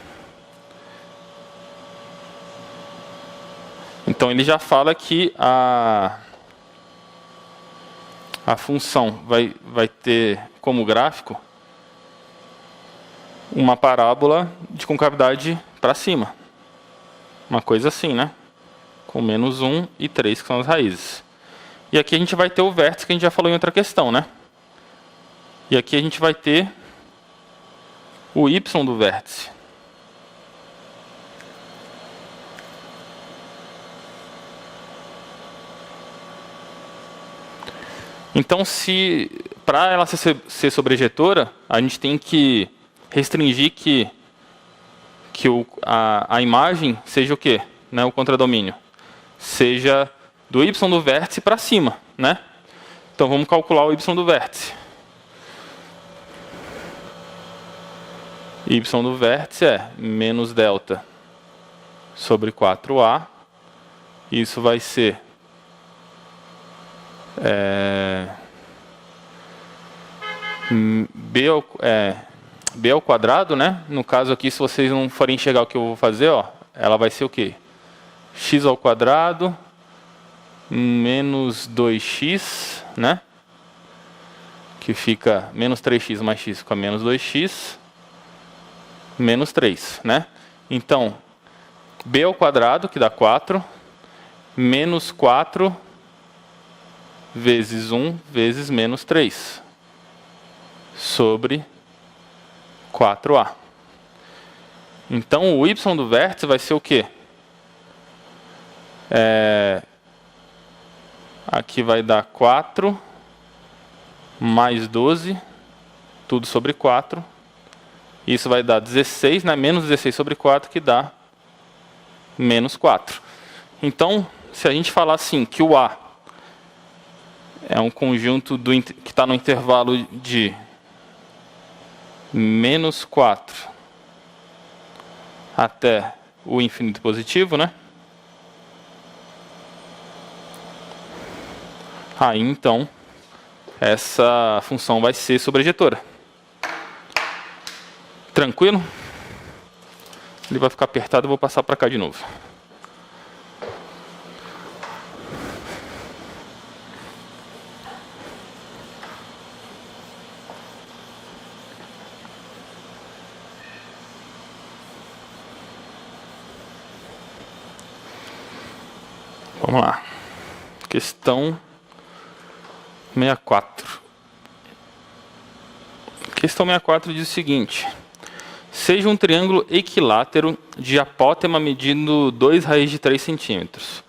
Então, ele já fala que a função vai ter como gráfico uma parábola de concavidade para cima. Uma coisa assim, né? Com menos 1 e 3, que são as raízes. E aqui a gente vai ter o vértice, que a gente já falou em outra questão, né? E aqui a gente vai ter o y do vértice. Então, para ela ser sobrejetora, a gente tem que restringir que a imagem seja o quê? Né? O contradomínio. Seja do y do vértice para cima, né? Então vamos calcular o y do vértice. Y do vértice é menos delta sobre 4a. Isso vai ser b ao quadrado, né? No caso aqui, se vocês não forem enxergar o que eu vou fazer, ó, ela vai ser o quê? x ao quadrado menos 2x, né? Que fica menos 3x mais x fica menos 2x, menos 3, né? Então, b ao quadrado, que dá 4, menos 4 vezes 1 vezes menos 3, sobre 4a. Então, o y do vértice vai ser o quê? Aqui vai dar 4 mais 12, tudo sobre 4. Isso vai dar 16, né? Menos 16 sobre 4, que dá menos 4. Então, se a gente falar assim, que o A é um conjunto que está no intervalo de menos 4 até o infinito positivo, né? Aí, então, essa função vai ser sobrejetora. Tranquilo? Ele vai ficar apertado, eu vou passar para cá de novo. Vamos lá. Questão 64. Questão 64 diz o seguinte: seja um triângulo equilátero de apótema medindo 2 raiz de 3 centímetros.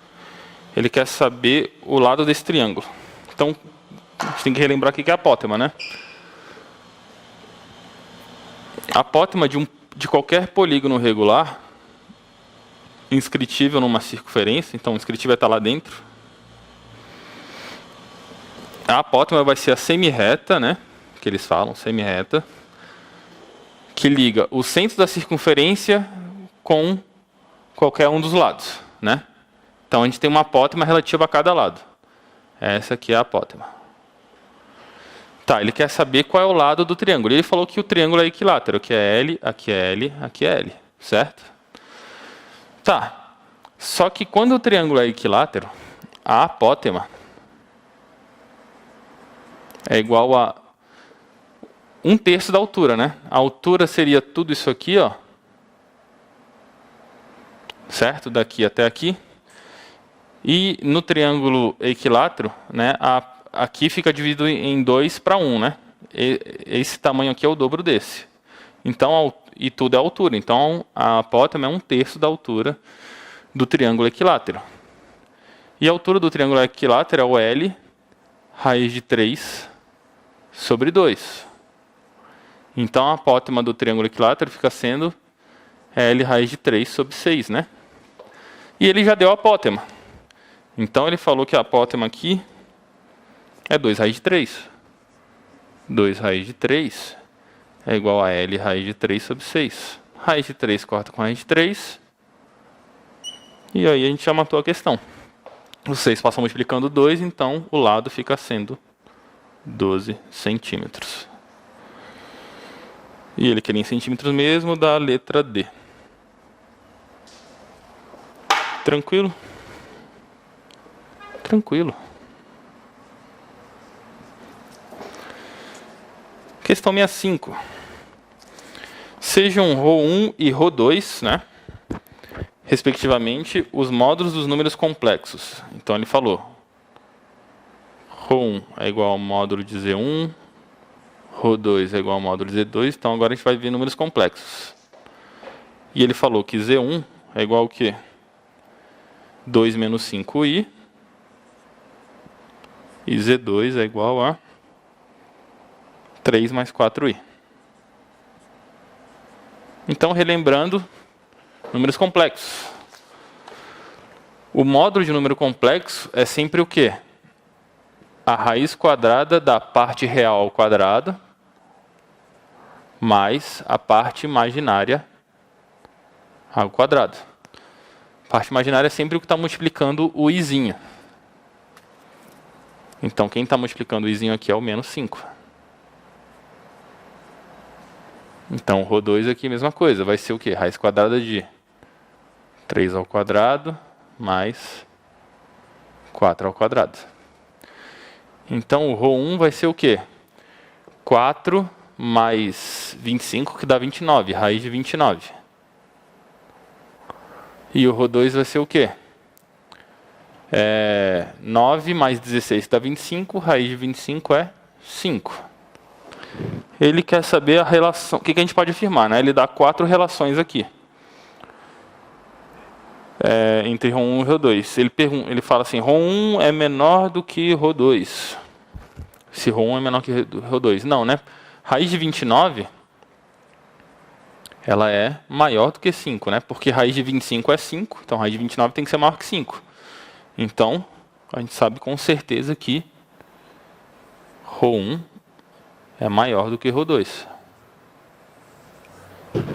Ele quer saber o lado desse triângulo. Então, a gente tem que relembrar o que é apótema, né? Apótema de qualquer polígono regular, inscritível numa circunferência, então inscritível vai estar lá dentro. A apótema vai ser a semirreta, né? Que eles falam, semirreta, que liga o centro da circunferência com qualquer um dos lados, né? Então a gente tem uma apótema relativa a cada lado. Essa aqui é a apótema. Tá, ele quer saber qual é o lado do triângulo. Ele falou que o triângulo é equilátero, que é L, aqui é L, aqui é L, certo? Tá. Só que quando o triângulo é equilátero, a apótema é igual a 1/3 da altura, né? A altura seria tudo isso aqui, ó. Certo? Daqui até aqui. E no triângulo equilátero, né, aqui fica dividido em 2 para 1, né? Esse tamanho aqui é o dobro desse. Então, e tudo é altura. Então, a apótema é 1/3 da altura do triângulo equilátero. E a altura do triângulo equilátero é o L raiz de 3 sobre 2. Então, a apótema do triângulo equilátero fica sendo L raiz de 3 sobre 6, né? E ele já deu a apótema. Então, ele falou que a apótema aqui é 2 raiz de 3. 2 raiz de 3 é igual a L raiz de 3 sobre 6. Raiz de 3 corta com raiz de 3. E aí a gente já matou a questão. O 6 passa multiplicando 2, então o lado fica sendo 12 centímetros. E ele queria em centímetros mesmo, da letra D. Tranquilo? Tranquilo. Questão 65. Sejam ρ1 e ρ2, né, respectivamente, os módulos dos números complexos. Então ele falou, ρ1 é igual ao módulo de Z1, ρ2 é igual ao módulo de Z2, então agora a gente vai ver números complexos. E ele falou que Z1 é igual ao quê? 2 menos 5i, e Z2 é igual a 3 mais 4i. Então, relembrando, números complexos. O módulo de número complexo é sempre o quê? A raiz quadrada da parte real ao quadrado mais a parte imaginária ao quadrado. A parte imaginária é sempre o que está multiplicando o izinho. Então, quem está multiplicando o izinho aqui é o menos 5. Então, ρ2 aqui, mesma coisa. Vai ser o quê? Raiz quadrada de 3 ao quadrado mais 4 ao quadrado. Então, o ρ1 vai ser o quê? 4 mais 25, que dá 29, raiz de 29. E o ρ2 vai ser o quê? 9 mais 16 dá 25, raiz de 25 é 5. Ele quer saber a relação, o que a gente pode afirmar, né? Ele dá 4 relações aqui. Entre ρ1 e ρ2. Ele fala assim, ρ1 é menor do que ρ2. Se ρ1 é menor que ρ2. Não, né? Raiz de 29, ela é maior do que 5, né? Porque raiz de 25 é 5, então raiz de 29 tem que ser maior que 5. Então, a gente sabe com certeza que ρ1 é maior do que ρ2.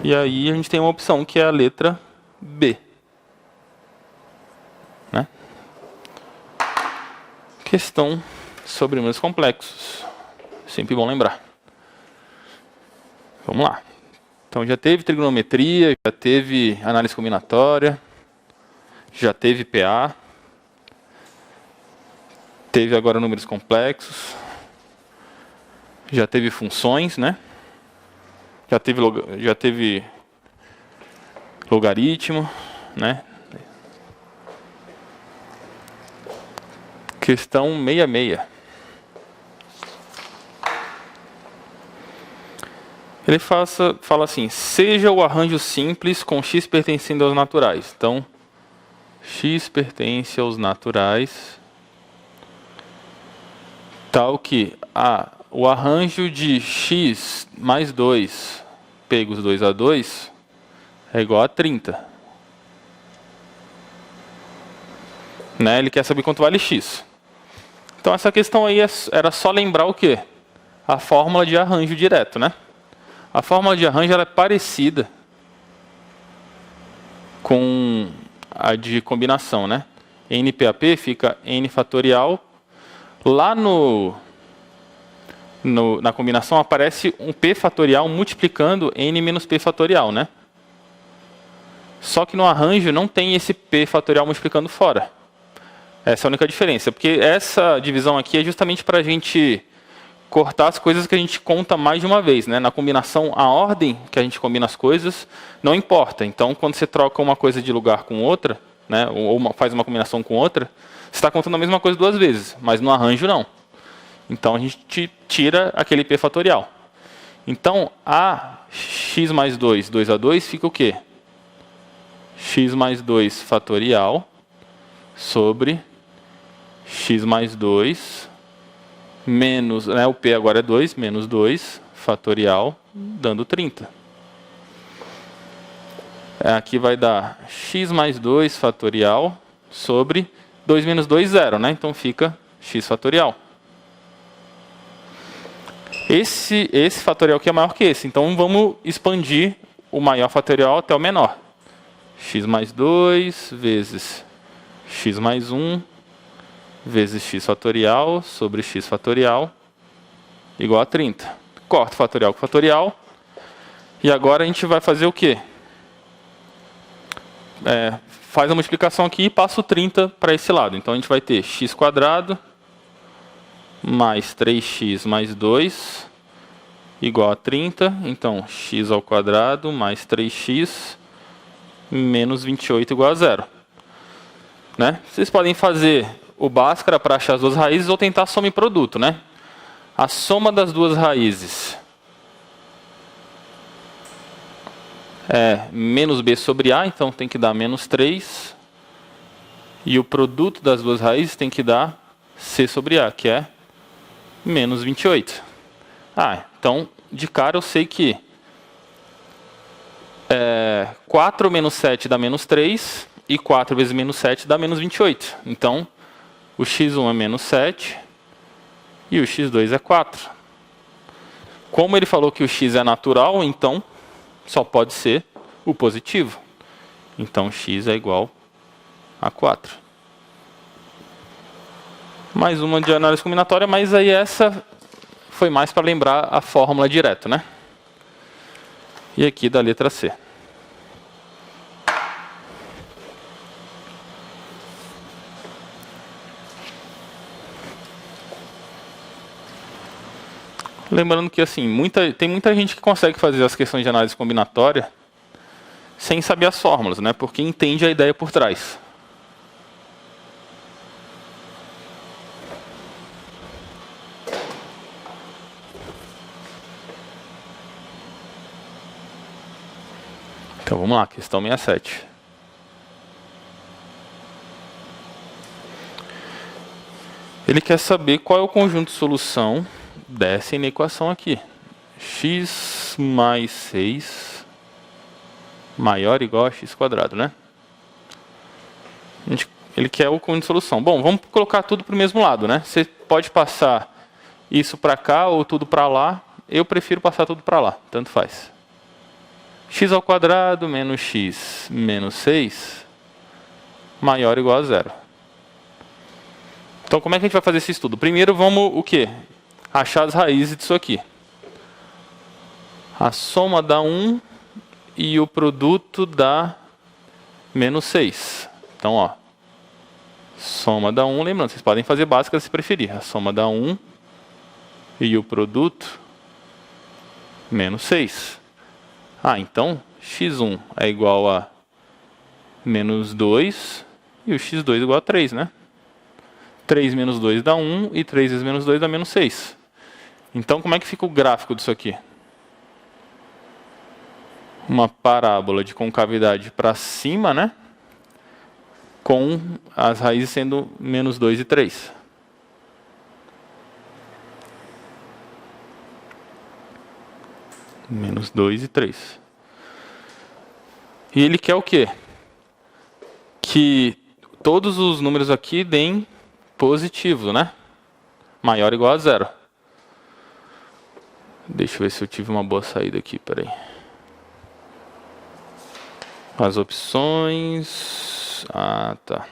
E aí a gente tem uma opção que é a letra B. Né? Questão sobre números complexos. Sempre bom lembrar. Vamos lá. Então já teve trigonometria, já teve análise combinatória, já teve PA, teve agora números complexos, já teve funções, né? Já teve logaritmo, né? Questão 66. Ele fala assim, seja o arranjo simples com x pertencendo aos naturais. Então, x pertence aos naturais, tal que o arranjo de x mais 2, pegos 2 a 2, é igual a 30. Né? Ele quer saber quanto vale x. Então, essa questão aí era só lembrar o quê? A fórmula de arranjo direto, né? A fórmula de arranjo ela é parecida com a de combinação, né? NPAP fica n fatorial. Lá na combinação aparece um p fatorial multiplicando n menos p fatorial, né? Só que no arranjo não tem esse p fatorial multiplicando fora. Essa é a única diferença, porque essa divisão aqui é justamente para a gente cortar as coisas que a gente conta mais de uma vez, né? Na combinação, a ordem que a gente combina as coisas não importa. Então, quando você troca uma coisa de lugar com outra, né? Ou faz uma combinação com outra, você está contando a mesma coisa 2 vezes, mas no arranjo não. Então, a gente tira aquele p fatorial. Então, a x mais 2, 2 a 2, fica o quê? X mais 2 fatorial sobre x mais 2 menos, né, o p agora é 2, menos 2 fatorial, dando 30. Aqui vai dar x mais 2 fatorial sobre 2 menos 2, 0, né? Então fica x fatorial. Esse fatorial aqui é maior que esse, então vamos expandir o maior fatorial até o menor. X mais 2 vezes x mais 1 vezes x fatorial sobre x fatorial igual a 30. Corta fatorial com fatorial. E agora a gente vai fazer o quê? Faz a multiplicação aqui e passa o 30 para esse lado. Então a gente vai ter x quadrado mais 3x mais 2 igual a 30. Então x ao quadrado mais 3x menos 28 igual a 0. Né? Vocês podem fazer o Bhaskara para achar as duas raízes ou tentar soma e produto, né? A soma das duas raízes é menos b sobre a, então tem que dar menos 3. E o produto das duas raízes tem que dar c sobre a, que é menos 28. Então, de cara eu sei que 4 menos 7 dá menos 3, e 4 vezes menos 7 dá menos 28. Então, o x1 é menos 7 e o x2 é 4. Como ele falou que o x é natural, então só pode ser o positivo. Então x é igual a 4. Mais uma de análise combinatória, mas aí essa foi mais para lembrar a fórmula direto, né? E aqui da letra C. Lembrando que assim, tem muita gente que consegue fazer as questões de análise combinatória sem saber as fórmulas, né? Porque entende a ideia por trás. Então vamos lá, questão 67. Ele quer saber qual é o conjunto de solução dessa inequação aqui. X mais 6 maior ou igual a x quadrado, né? Ele quer o conjunto de solução. Bom, vamos colocar tudo para o mesmo lado, né? Você pode passar isso para cá ou tudo para lá. Eu prefiro passar tudo para lá, tanto faz. X ao quadrado menos x menos 6 maior ou igual a zero. Então, como é que a gente vai fazer esse estudo? Primeiro, vamos o quê? Achar as raízes disso aqui. A soma dá 1 e o produto dá menos 6. Então, ó, soma dá 1. Lembrando, vocês podem fazer básica se preferir. A soma dá 1 e o produto menos 6. Ah, então, x1 é igual a menos 2 e o x2 é igual a 3, né? 3 menos 2 dá 1 e 3 vezes menos 2 dá menos 6. Então, como é que fica o gráfico disso aqui? Uma parábola de concavidade para cima, né? Com as raízes sendo menos 2 e 3. Menos 2 e 3. E ele quer o quê? Que todos os números aqui deem positivo, né? Maior ou igual a zero. Deixa eu ver se eu tive uma boa saída aqui, peraí. As opções... Ah, tá.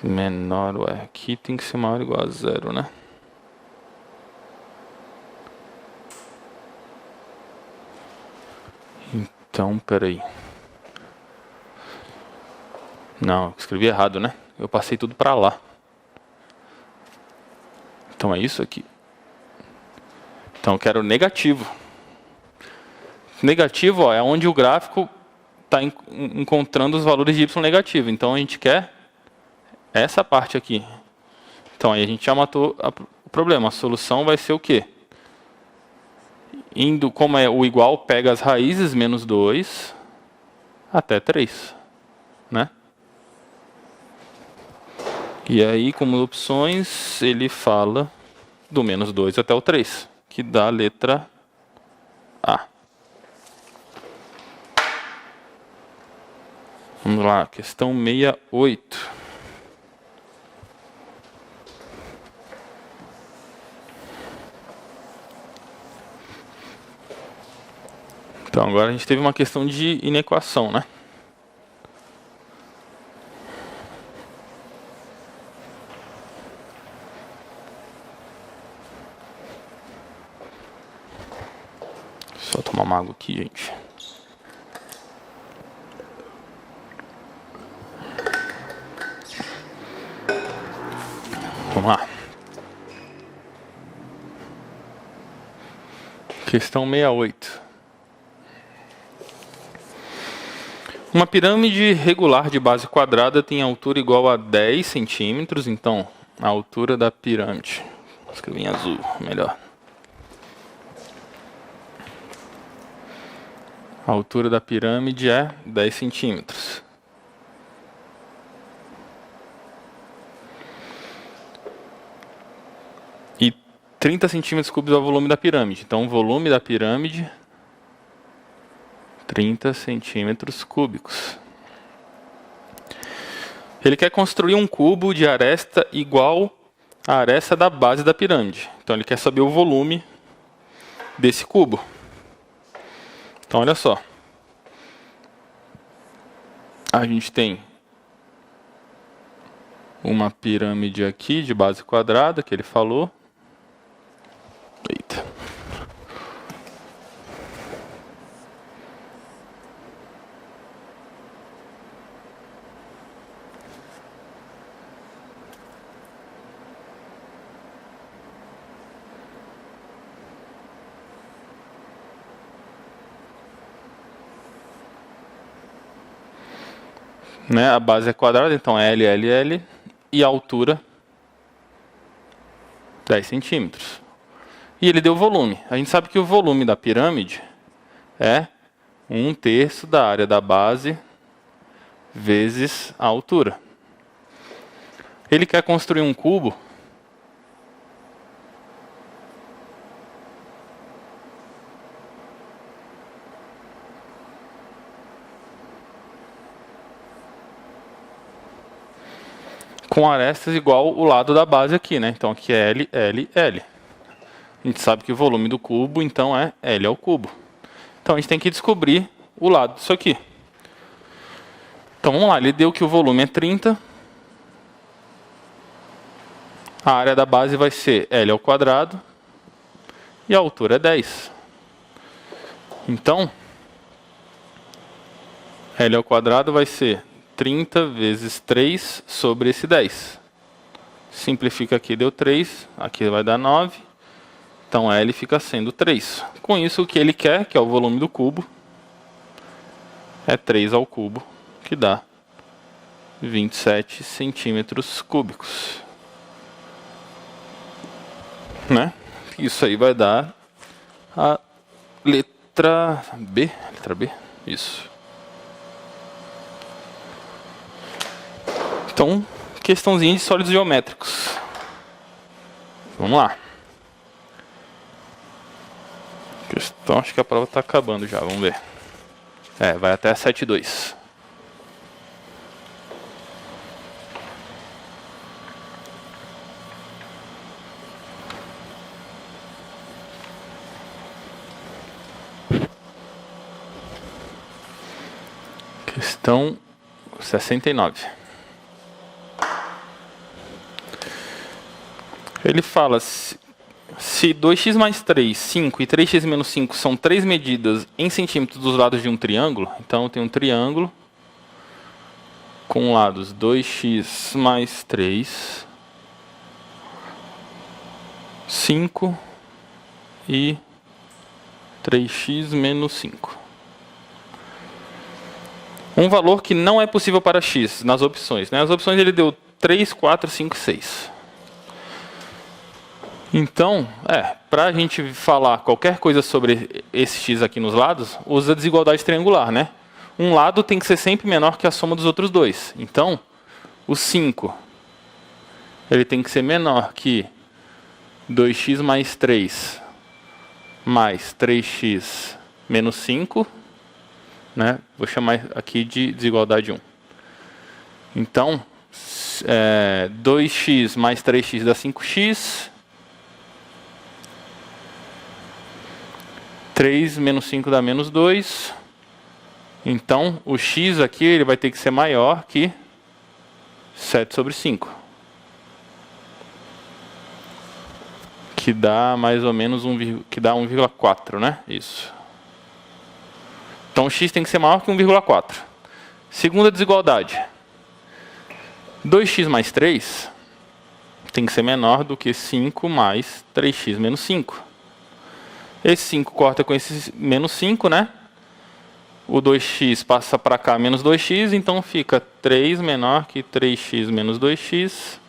Menor, ué. Aqui tem que ser maior ou igual a zero, né? Então, peraí. Não, escrevi errado, né? Eu passei tudo para lá. Então é isso aqui. Então eu quero negativo. Negativo, ó, é onde o gráfico está encontrando os valores de y negativo. Então a gente quer essa parte aqui. Então aí a gente já matou o problema. A solução vai ser o quê? Indo, como é o igual, pega as raízes, menos 2 até 3. Né? E aí, como opções, ele fala do menos 2 até o 3, que dá a letra A. Vamos lá, questão 68. Então, agora a gente teve uma questão de inequação, né? Só tomar uma água aqui, gente. Vamos lá. Questão 68. Uma pirâmide regular de base quadrada tem altura igual a 10 centímetros. Então, a altura da pirâmide. Vou escrever em azul, melhor. A altura da pirâmide é 10 centímetros. E 30 centímetros cúbicos é o volume da pirâmide. Então, o volume da pirâmide, 30 centímetros cúbicos. Ele quer construir um cubo de aresta igual à aresta da base da pirâmide. Então, ele quer saber o volume desse cubo. Então, olha só. A gente tem uma pirâmide aqui de base quadrada, que ele falou. Eita. né? A base é quadrada, então é L, L, L. E a altura, 10 centímetros. E ele deu volume. A gente sabe que o volume da pirâmide é 1/3 da área da base vezes a altura. Ele quer construir um cubo com arestas igual o lado da base aqui, né? Então aqui é L, L, L. A gente sabe que o volume do cubo, então, é L ao cubo. Então a gente tem que descobrir o lado disso aqui. Então vamos lá, ele deu que o volume é 30. A área da base vai ser L ao quadrado. E a altura é 10. Então, L ao quadrado vai ser 30 vezes 3 sobre esse 10. Simplifica aqui, deu 3. Aqui vai dar 9. Então L fica sendo 3. Com isso, o que ele quer, que é o volume do cubo, é 3 ao cubo, que dá 27 centímetros cúbicos. Né? Isso aí vai dar a letra B. Letra B? Isso. Então, questãozinha de sólidos geométricos. Vamos lá. Questão, acho que a prova está acabando já, vamos ver. Vai até 7,2. Questão 69. Ele fala, se 2x mais 3, 5 e 3x menos 5 são 3 medidas em centímetros dos lados de um triângulo, então tem um triângulo com lados 2x mais 3, 5 e 3x menos 5. Um valor que não é possível para x nas opções. Né? As opções ele deu 3, 4, 5 e 6. Então, para a gente falar qualquer coisa sobre esse x aqui nos lados, usa desigualdade triangular, né? Um lado tem que ser sempre menor que a soma dos outros dois. Então, o 5, ele tem que ser menor que 2x mais 3 mais 3x menos 5, né? Vou chamar aqui de desigualdade 1. Então, 2x mais 3x dá 5x. 3 menos 5 dá menos 2. Então, o x aqui ele vai ter que ser maior que 7 sobre 5. Que dá mais ou menos 1,4, né? Isso. Então, o x tem que ser maior que 1,4. Segunda desigualdade. 2x mais 3 tem que ser menor do que 5 mais 3x menos 5. Esse 5 corta com esse menos 5, né? O 2x passa para cá, menos 2x, então fica 3 menor que 3x menos 2x.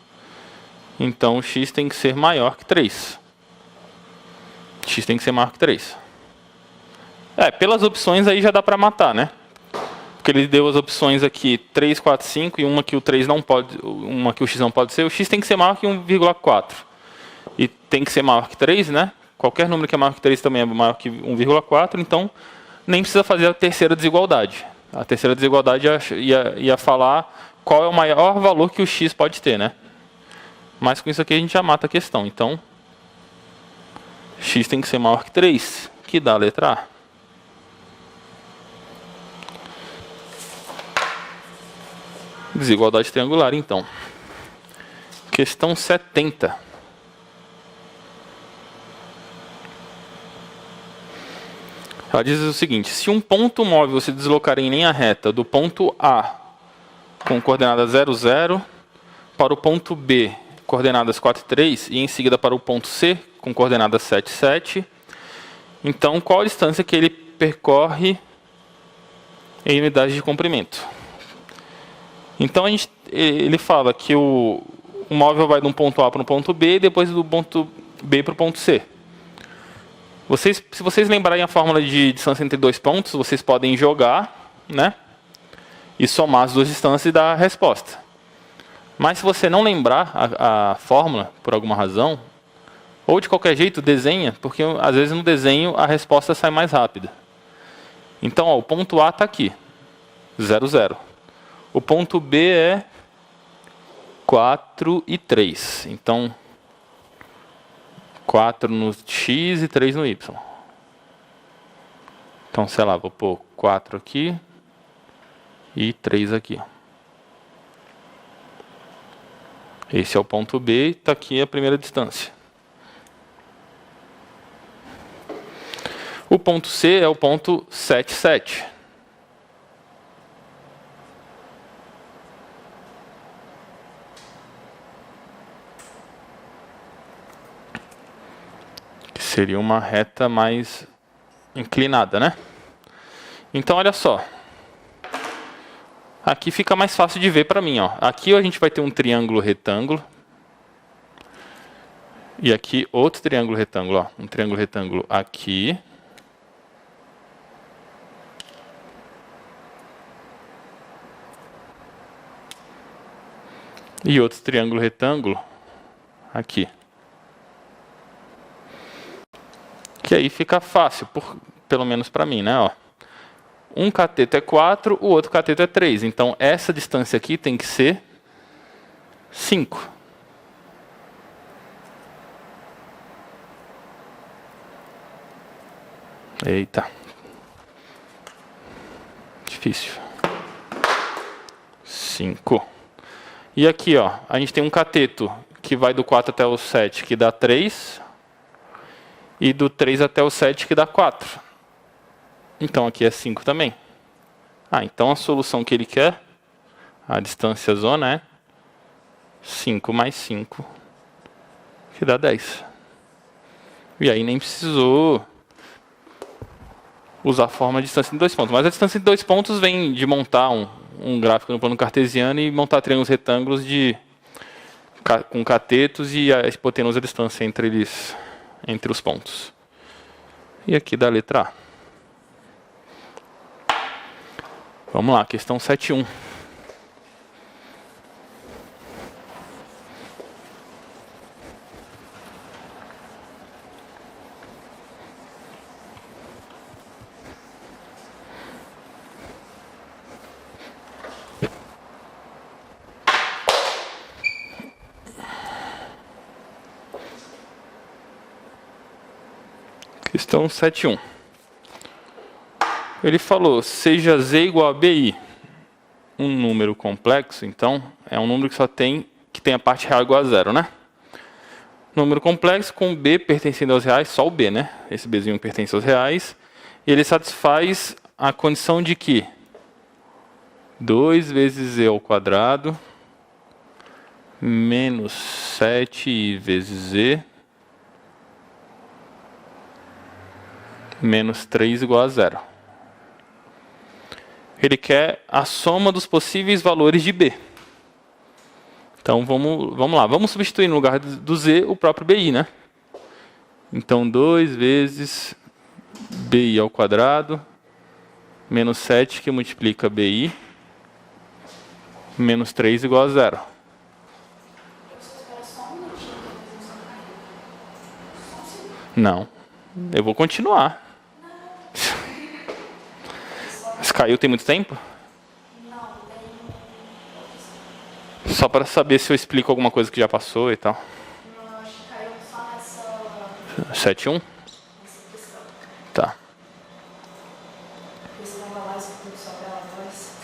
Então, o x tem que ser maior que 3. X tem que ser maior que 3. Pelas opções aí já dá para matar, né? Porque ele deu as opções aqui 3, 4, 5 e uma que o 3 não pode, uma que o x não pode ser. O x tem que ser maior que 1,4. E tem que ser maior que 3, né? Qualquer número que é maior que 3 também é maior que 1,4, então nem precisa fazer a terceira desigualdade. A terceira desigualdade ia falar qual é o maior valor que o x pode ter, né? Mas com isso aqui a gente já mata a questão. Então, x tem que ser maior que 3, que dá a letra A. Desigualdade triangular, então. Questão 70. Ela diz o seguinte: se um ponto móvel se deslocar em linha reta do ponto A com coordenadas 0, 0 para o ponto B, coordenadas 4, 3, e em seguida para o ponto C, com coordenadas 7, 7, então qual a distância que ele percorre em unidades de comprimento? Então ele fala que o móvel vai de um ponto A para um ponto B, e depois do ponto B para o ponto C. Se vocês lembrarem a fórmula de distância entre dois pontos, vocês podem jogar, né, e somar as duas distâncias e dar a resposta. Mas se você não lembrar a fórmula, por alguma razão, ou de qualquer jeito, desenha, porque às vezes no desenho a resposta sai mais rápida. Então, ó, o ponto A está aqui, 0, 0. O ponto B é 4 e 3. Então, 4 no X e 3 no Y. Então, sei lá, vou pôr 4 aqui e 3 aqui. Esse é o ponto B e está aqui a primeira distância. O ponto C é o ponto 7, 7. Que seria uma reta mais inclinada, né? Então, olha só. Aqui fica mais fácil de ver para mim, ó. Aqui a gente vai ter um triângulo retângulo. E aqui outro triângulo retângulo, ó. Um triângulo retângulo aqui. E outro triângulo retângulo aqui. Que aí fica fácil, pelo menos para mim, né? Ó. Um cateto é 4, o outro cateto é 3. Então, essa distância aqui tem que ser 5. Eita. Difícil. 5. E aqui, ó, a gente tem um cateto que vai do 4 até o 7, que dá 3. E do 3 até o 7, que dá 4. Então, aqui é 5 também. Então a solução que ele quer, a distância zona é 5 mais 5, que dá 10. E aí nem precisou usar a forma de distância de dois pontos. Mas a distância de dois pontos vem de montar um gráfico no plano cartesiano e montar triângulos retângulos com catetos e a hipotenusa a distância entre os pontos. E aqui da letra A. Vamos lá, questão 7.1. Questão 7.1. Ele falou, seja Z igual a BI um número complexo, então é um número que tem a parte real igual a zero, né? Número complexo com B pertencendo aos reais, só o B, né? Esse Bzinho pertence aos reais. E ele satisfaz a condição de que 2 vezes Z ao quadrado menos 7 vezes Z menos 3 igual a zero. Ele quer a soma dos possíveis valores de B. Então, vamos lá. Vamos substituir no lugar do Z o próprio BI, né? Então, 2 vezes BI ao quadrado, menos 7 que multiplica BI, menos 3 igual a zero. Não. Eu vou continuar. Mas caiu tem muito tempo? Só para saber se eu explico alguma coisa que já passou e tal. Não, acho que caiu só nessa 7.1? questão. Tá. Porque senão vai lá e explica só para ela voz.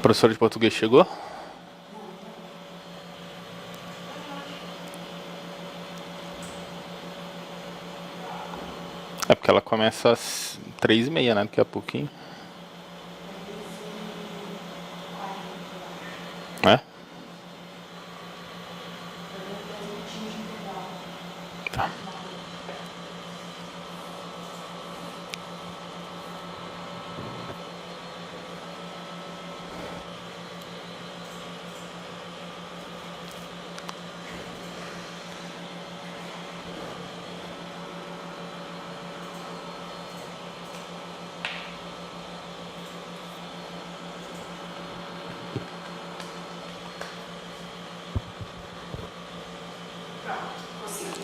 A professora de português chegou? É porque ela começa às 3h30, né? Daqui a pouquinho. É? Tá.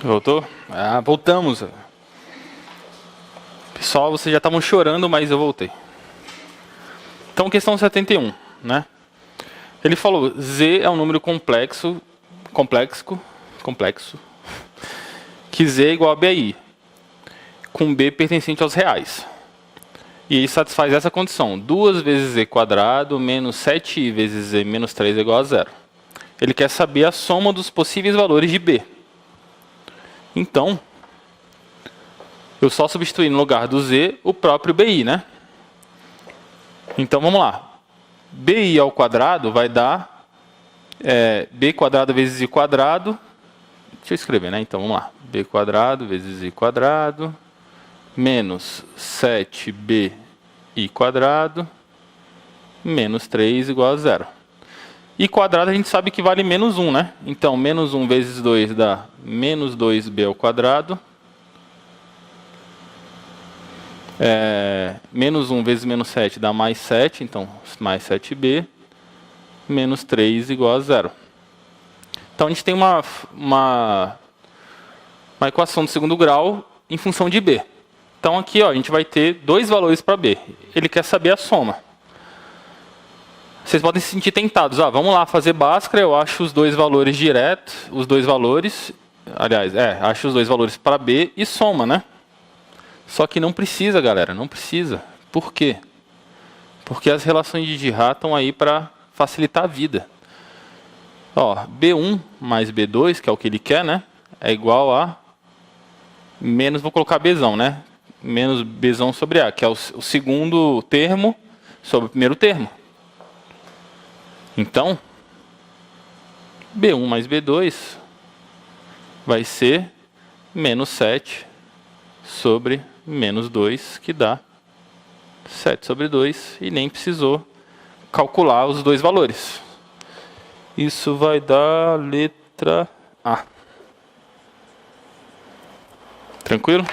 Voltou? Ah, voltamos. Pessoal, vocês já estavam chorando, mas eu voltei. Então, questão 71, né? Ele falou, Z é um número complexo, que Z é igual a BI, com B pertencente aos reais. E ele satisfaz essa condição. 2 vezes Z quadrado menos 7i vezes Z menos 3 é igual a 0. Ele quer saber a soma dos possíveis valores de B. Então, eu só substituí no lugar do Z o próprio BI, né? Então, vamos lá. BI ao quadrado vai dar B quadrado vezes I quadrado. Deixa eu escrever, né? Então, vamos lá. B quadrado vezes I quadrado menos 7B I quadrado menos 3 igual a 0. I quadrado a gente sabe que vale menos 1, né? Então, menos 1 vezes 2 dá menos 2b ao quadrado. Menos 1 vezes menos 7 dá mais 7, então mais 7b. Menos 3 igual a 0. Então, a gente tem uma equação de segundo grau em função de b. Então, aqui ó, a gente vai ter dois valores para b. Ele quer saber a soma. Vocês podem se sentir tentados. Vamos lá fazer Bhaskara, eu acho os dois valores direto, os dois valores, aliás, acho os dois valores para B e soma, né? Só que não precisa, galera, não precisa. Por quê? Porque as relações de Girard estão aí para facilitar a vida. Ó, B1 mais B2, que é o que ele quer, né? É igual a menos, vou colocar Bzão, né? Menos Bzão sobre A, que é o segundo termo sobre o primeiro termo. Então, B1 mais B2 vai ser menos 7 sobre menos 2, que dá 7 sobre 2, e nem precisou calcular os dois valores. Isso vai dar letra A. Tranquilo?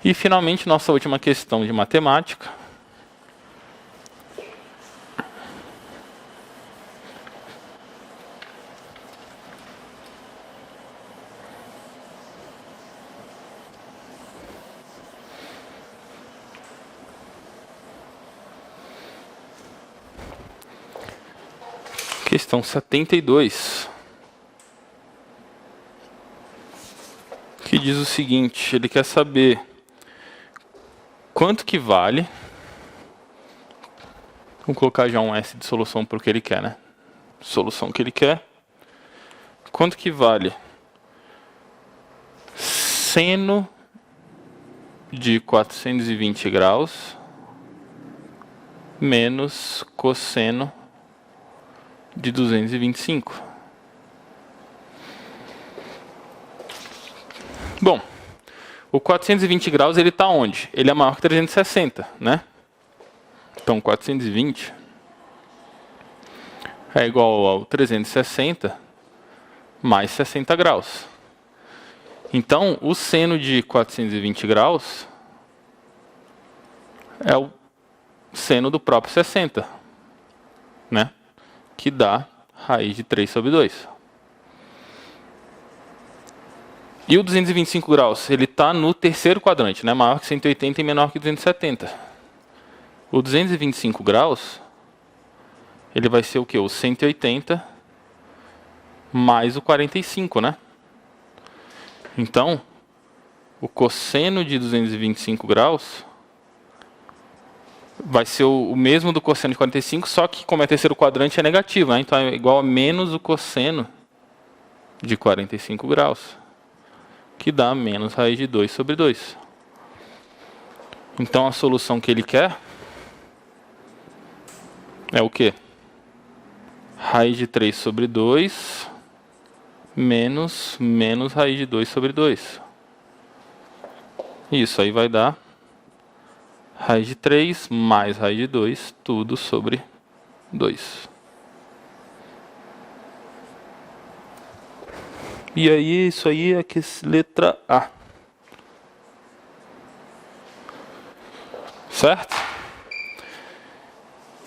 E, finalmente, nossa última questão de matemática. Questão 72, que diz o seguinte, ele quer saber quanto que vale, vou colocar já um S de solução para o que ele quer, né? Solução que ele quer, quanto que vale seno de 420 graus menos cosseno de 225. Bom, o 420 graus ele está onde? Ele é maior que 360, né? Então 420 é igual ao 360 mais 60 graus. Então o seno de 420 graus é o seno do próprio 60, né? Que dá raiz de 3 sobre 2. E o 225 graus, ele está no terceiro quadrante, né? Maior que 180 e menor que 270. O 225 graus, ele vai ser o quê? O 180 mais o 45, né? Então, o cosseno de 225 graus vai ser o mesmo do cosseno de 45, só que como é terceiro quadrante é negativo, né? Então é igual a menos o cosseno de 45 graus, que dá menos raiz de 2 sobre 2. Então a solução que ele quer é o quê? Raiz de 3 sobre 2 menos raiz de 2 sobre 2. Isso aí vai dar raiz de 3 mais raiz de 2, tudo sobre 2. E aí, isso aí é que letra A. Certo?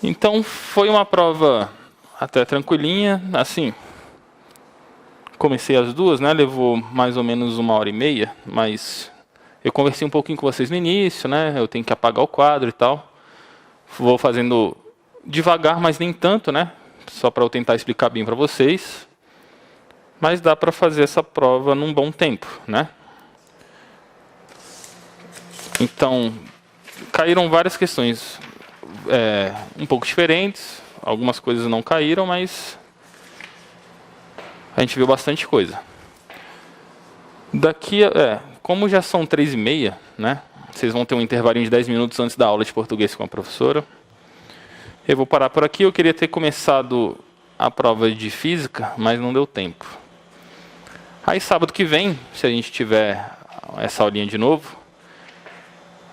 Então, foi uma prova até tranquilinha, assim. Comecei as duas, né? Levou mais ou menos 1h30, mas eu conversei um pouquinho com vocês no início, né? Eu tenho que apagar o quadro e tal. Vou fazendo devagar, mas nem tanto, né? Só para eu tentar explicar bem para vocês. Mas dá para fazer essa prova num bom tempo, né? Então, caíram várias questões um pouco diferentes. Algumas coisas não caíram, mas a gente viu bastante coisa. Daqui, como já são 3h30, né? Vocês vão ter um intervalinho de 10 minutos antes da aula de português com a professora. Eu vou parar por aqui. Eu queria ter começado a prova de física, mas não deu tempo. Aí sábado que vem, se a gente tiver essa aulinha de novo,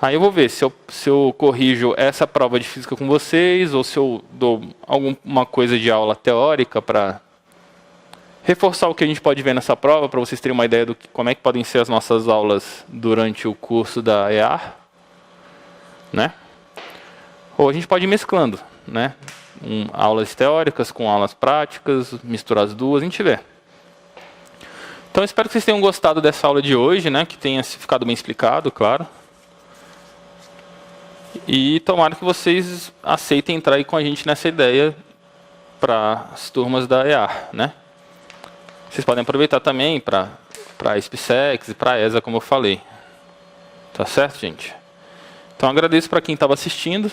aí eu vou ver se eu corrijo essa prova de física com vocês, ou se eu dou alguma coisa de aula teórica para reforçar o que a gente pode ver nessa prova, para vocês terem uma ideia do como é que podem ser as nossas aulas durante o curso da EAR, né? Ou a gente pode ir mesclando, né? Aulas teóricas com aulas práticas, misturar as duas, a gente vê. Então, espero que vocês tenham gostado dessa aula de hoje, né? Que tenha ficado bem explicado, claro. E tomara que vocês aceitem entrar aí com a gente nessa ideia para as turmas da EAR, né? Vocês podem aproveitar também para a SPSEX e para a ESA, como eu falei. Tá certo, gente? Então, agradeço para quem estava assistindo.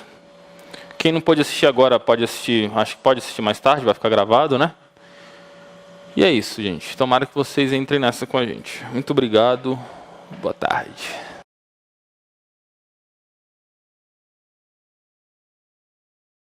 Quem não pôde assistir agora, pode assistir, acho que pode assistir mais tarde, vai ficar gravado, né? E é isso, gente. Tomara que vocês entrem nessa com a gente. Muito obrigado. Boa tarde.